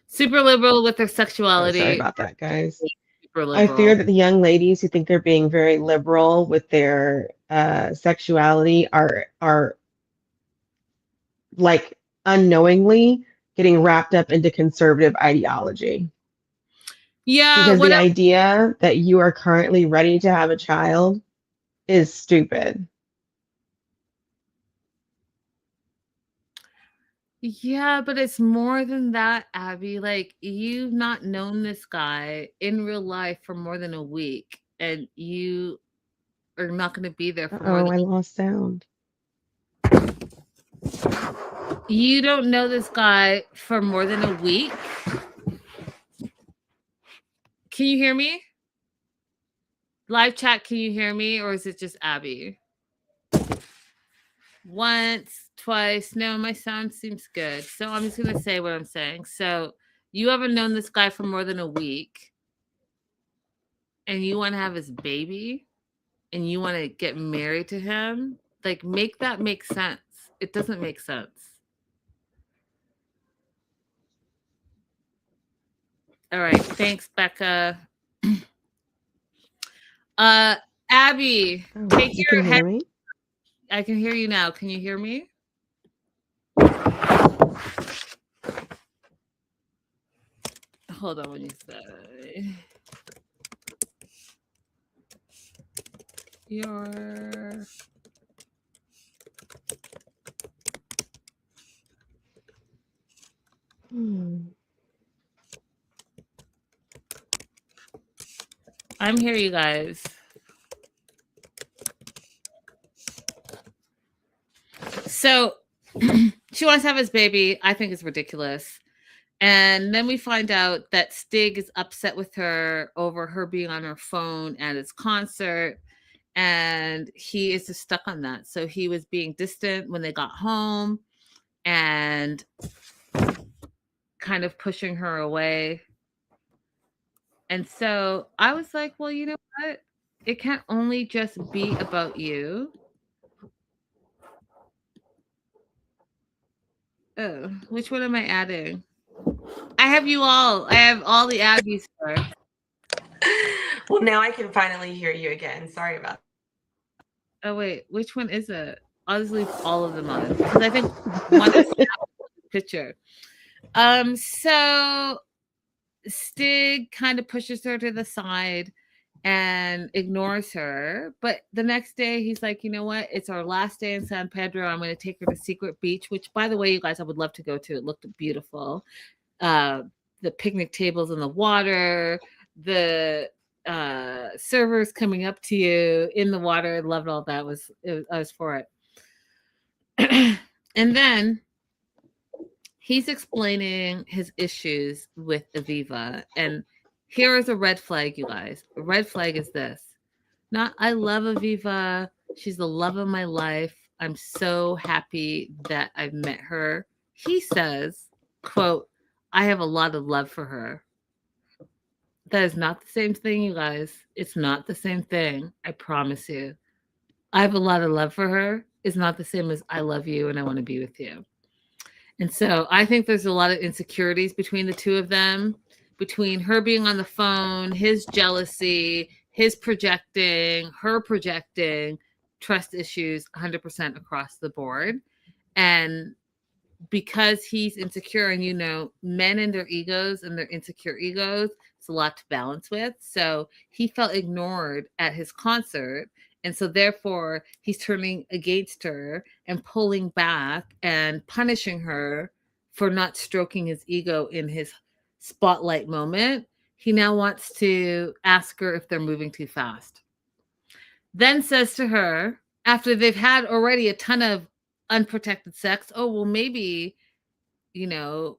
Super liberal with their Oh, sorry sexuality. about that, guys. Super I fear liberal. that the young ladies who think they're being very liberal with their sexuality are like unknowingly getting wrapped up into conservative ideology. Yeah, Because the what idea that you are currently ready to have a child is stupid. Yeah, but it's more than that, Abby. Like, you've not known this guy in real life for more than a week, and you are not going to be there for more Uh-oh, than. I lost sound. You don't know this guy for more than a week. Can you hear me? Live chat, can you hear me? Or is it just Abby? Once, twice. No, my sound seems good. So I'm just going to say what I'm saying. So you haven't known this guy for more than a week, and you want to have his baby, and you want to get married to him. Like, make that make sense. It doesn't make sense. All right. Thanks, Becca. Uh, Abby, Oh, take you your can head. hear me? I can hear you now. Can you hear me? Hold on, when you say your. I'm here, you guys. So she wants to have his baby. I think it's ridiculous. And then we find out that Stig is upset with her over her being on her phone at his concert. And he is just stuck on that. So he was being distant when they got home and kind of pushing her away. And so I was like, well, you know what? It can't only just be about you. Oh, which one am I adding? I have you all. I have all the Abbeys here. Well, now I can finally hear you again. Sorry about Oh wait, which one is it? I'll just leave all of them on because I think one is the picture. So Stig kind of pushes her to the side and ignores her. But the next day, he's like, you know what? It's our last day in San Pedro. I'm going to take her to Secret Beach, which, by the way, you guys, I would love to go to. It looked beautiful. Uh, the picnic tables in the water, the servers coming up to you in the water. I loved all that. I was for it. And then he's explaining his issues with Aviva. And here is a red flag, you guys. A red flag is this. Not, I love Aviva. She's the love of my life. I'm so happy that I've met her. He says, quote, I have a lot of love for her. That is not the same thing, you guys. It's not the same thing. I promise you. I have a lot of love for her is not the same as I love you and I want to be with you. And so I think there's a lot of insecurities between the two of them, between her being on the phone, his jealousy, his projecting, her projecting, trust issues 100% across the board. And because he's insecure, and you know, men and their egos and their insecure egos, it's a lot to balance with. So he felt ignored at his concert. And so therefore he's turning against her and pulling back and punishing her for not stroking his ego in his spotlight moment. He now wants to ask her if they're moving too fast. Then says to her, after they've had already a ton of unprotected sex, oh, well, maybe, you know,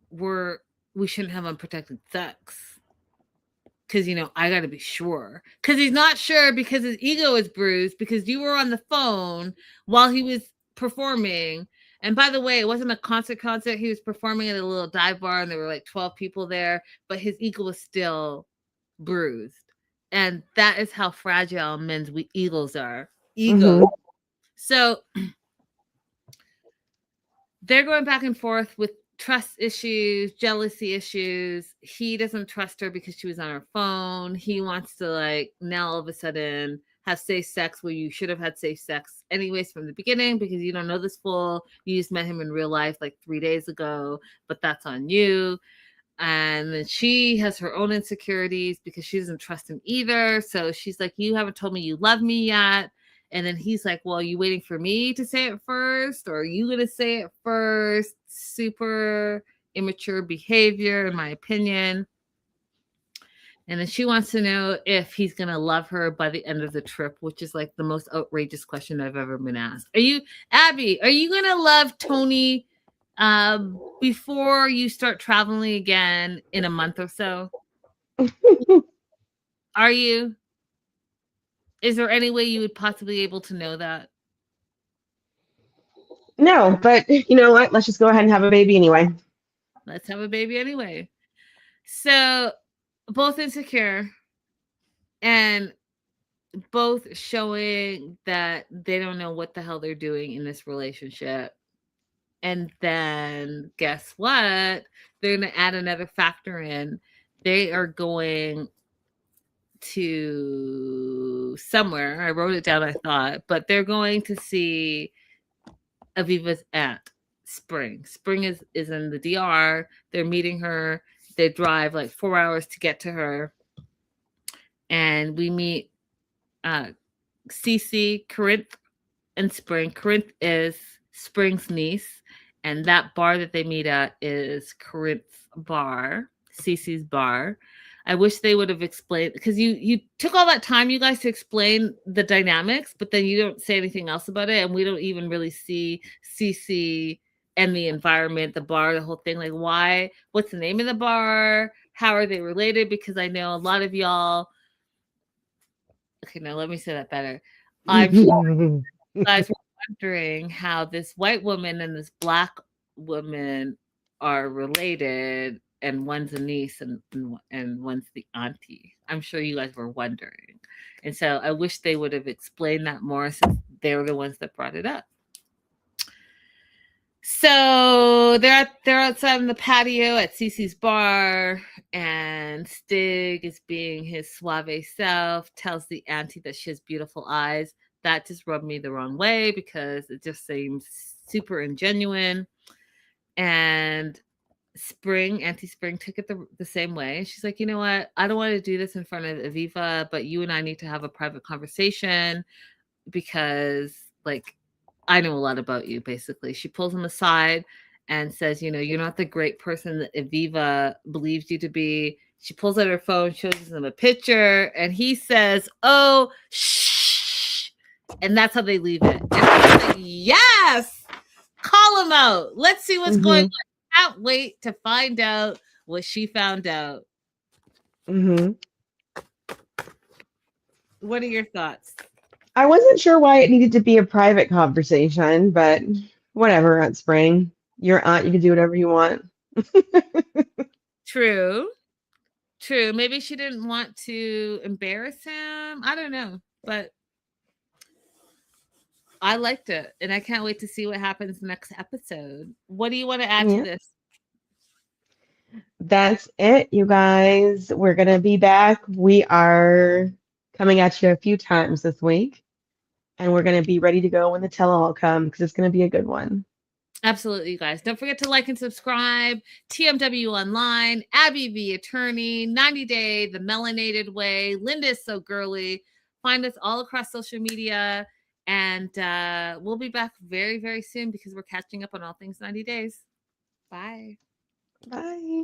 we shouldn't have unprotected sex. Because, you know, I got to be sure. Because he's not sure because his ego is bruised because you were on the phone while he was performing. And by the way, it wasn't a concert. He was performing at a little dive bar and there were like 12 people there, but his ego was still bruised. And that is how fragile men's egos are. Egos. Mm-hmm. So they're going back and forth with trust issues, jealousy issues. He doesn't trust her because she was on her phone. He wants to, like, now all of a sudden have safe sex where you should have had safe sex anyways from the beginning because you don't know this fool. You just met him in real life like 3 days ago, but that's on you. And then she has her own insecurities because she doesn't trust him either. So she's like, you haven't told me you love me yet. And then he's like, well, are you waiting for me to say it first? Or are you going to say it first? Super immature behavior, in my opinion. And then she wants to know if he's going to love her by the end of the trip, which is like the most outrageous question I've ever been asked. Abby, are you going to love Tony before you start traveling again in a month or so? Are you? Is there any way you would possibly be able to know that? No, but you know what? Let's just go ahead and have a baby anyway. Let's have a baby anyway. So both insecure and both showing that they don't know what the hell they're doing in this relationship. And then guess what? They're going to add another factor in. They are going to somewhere. I wrote it down, I thought, but they're going to see Aviva's aunt, Spring. Spring is in the DR. They're meeting her. They drive like 4 hours to get to her. And we meet Cece, Corinth, and Spring. Corinth is Spring's niece. And that bar that they meet at is Corinth's bar, Cece's bar. I wish they would have explained, because you took all that time, you guys, to explain the dynamics, but then you don't say anything else about it, and we don't even really see Cece and the environment, the bar, the whole thing. Like, why? What's the name of the bar? How are they related? Because I know a lot of y'all. Okay, now let me say that better. I'm sure you guys were wondering how this white woman and this black woman are related, and one's a niece and one's the auntie. I'm sure you guys were wondering. And so I wish they would have explained that more since they were the ones that brought it up. So they're outside on the patio at Cece's bar, and Stig is being his suave self, tells the auntie that she has beautiful eyes. That just rubbed me the wrong way because it just seems super ingenuine. And Auntie Spring took it the same way. She's like, you know what? I don't want to do this in front of Aviva, but you and I need to have a private conversation because, like, I know a lot about you, basically. She pulls him aside and says, you know, you're not the great person that Aviva believes you to be. She pulls out her phone, shows him a picture, and he says, oh, shh. And that's how they leave it. And I was like, yes, call him out. Let's see what's going on. Can't wait to find out what she found out. What are your thoughts? I wasn't sure why it needed to be a private conversation, but whatever, Aunt Spring. Your aunt, you can do whatever you want. True. Maybe she didn't want to embarrass him. I don't know, but I liked it, and I can't wait to see what happens next episode. What do you want to add to this? That's it, you guys. We're going to be back. We are coming at you a few times this week, and we're going to be ready to go when the tell-all comes because it's going to be a good one. Absolutely, you guys. Don't forget to like and subscribe. TMW Online, Abby V Attorney, 90 Day, The Melanated Way, Linda is So Girly. Find us all across social media, and we'll be back very, very soon because we're catching up on all things 90 Days. Bye. Bye.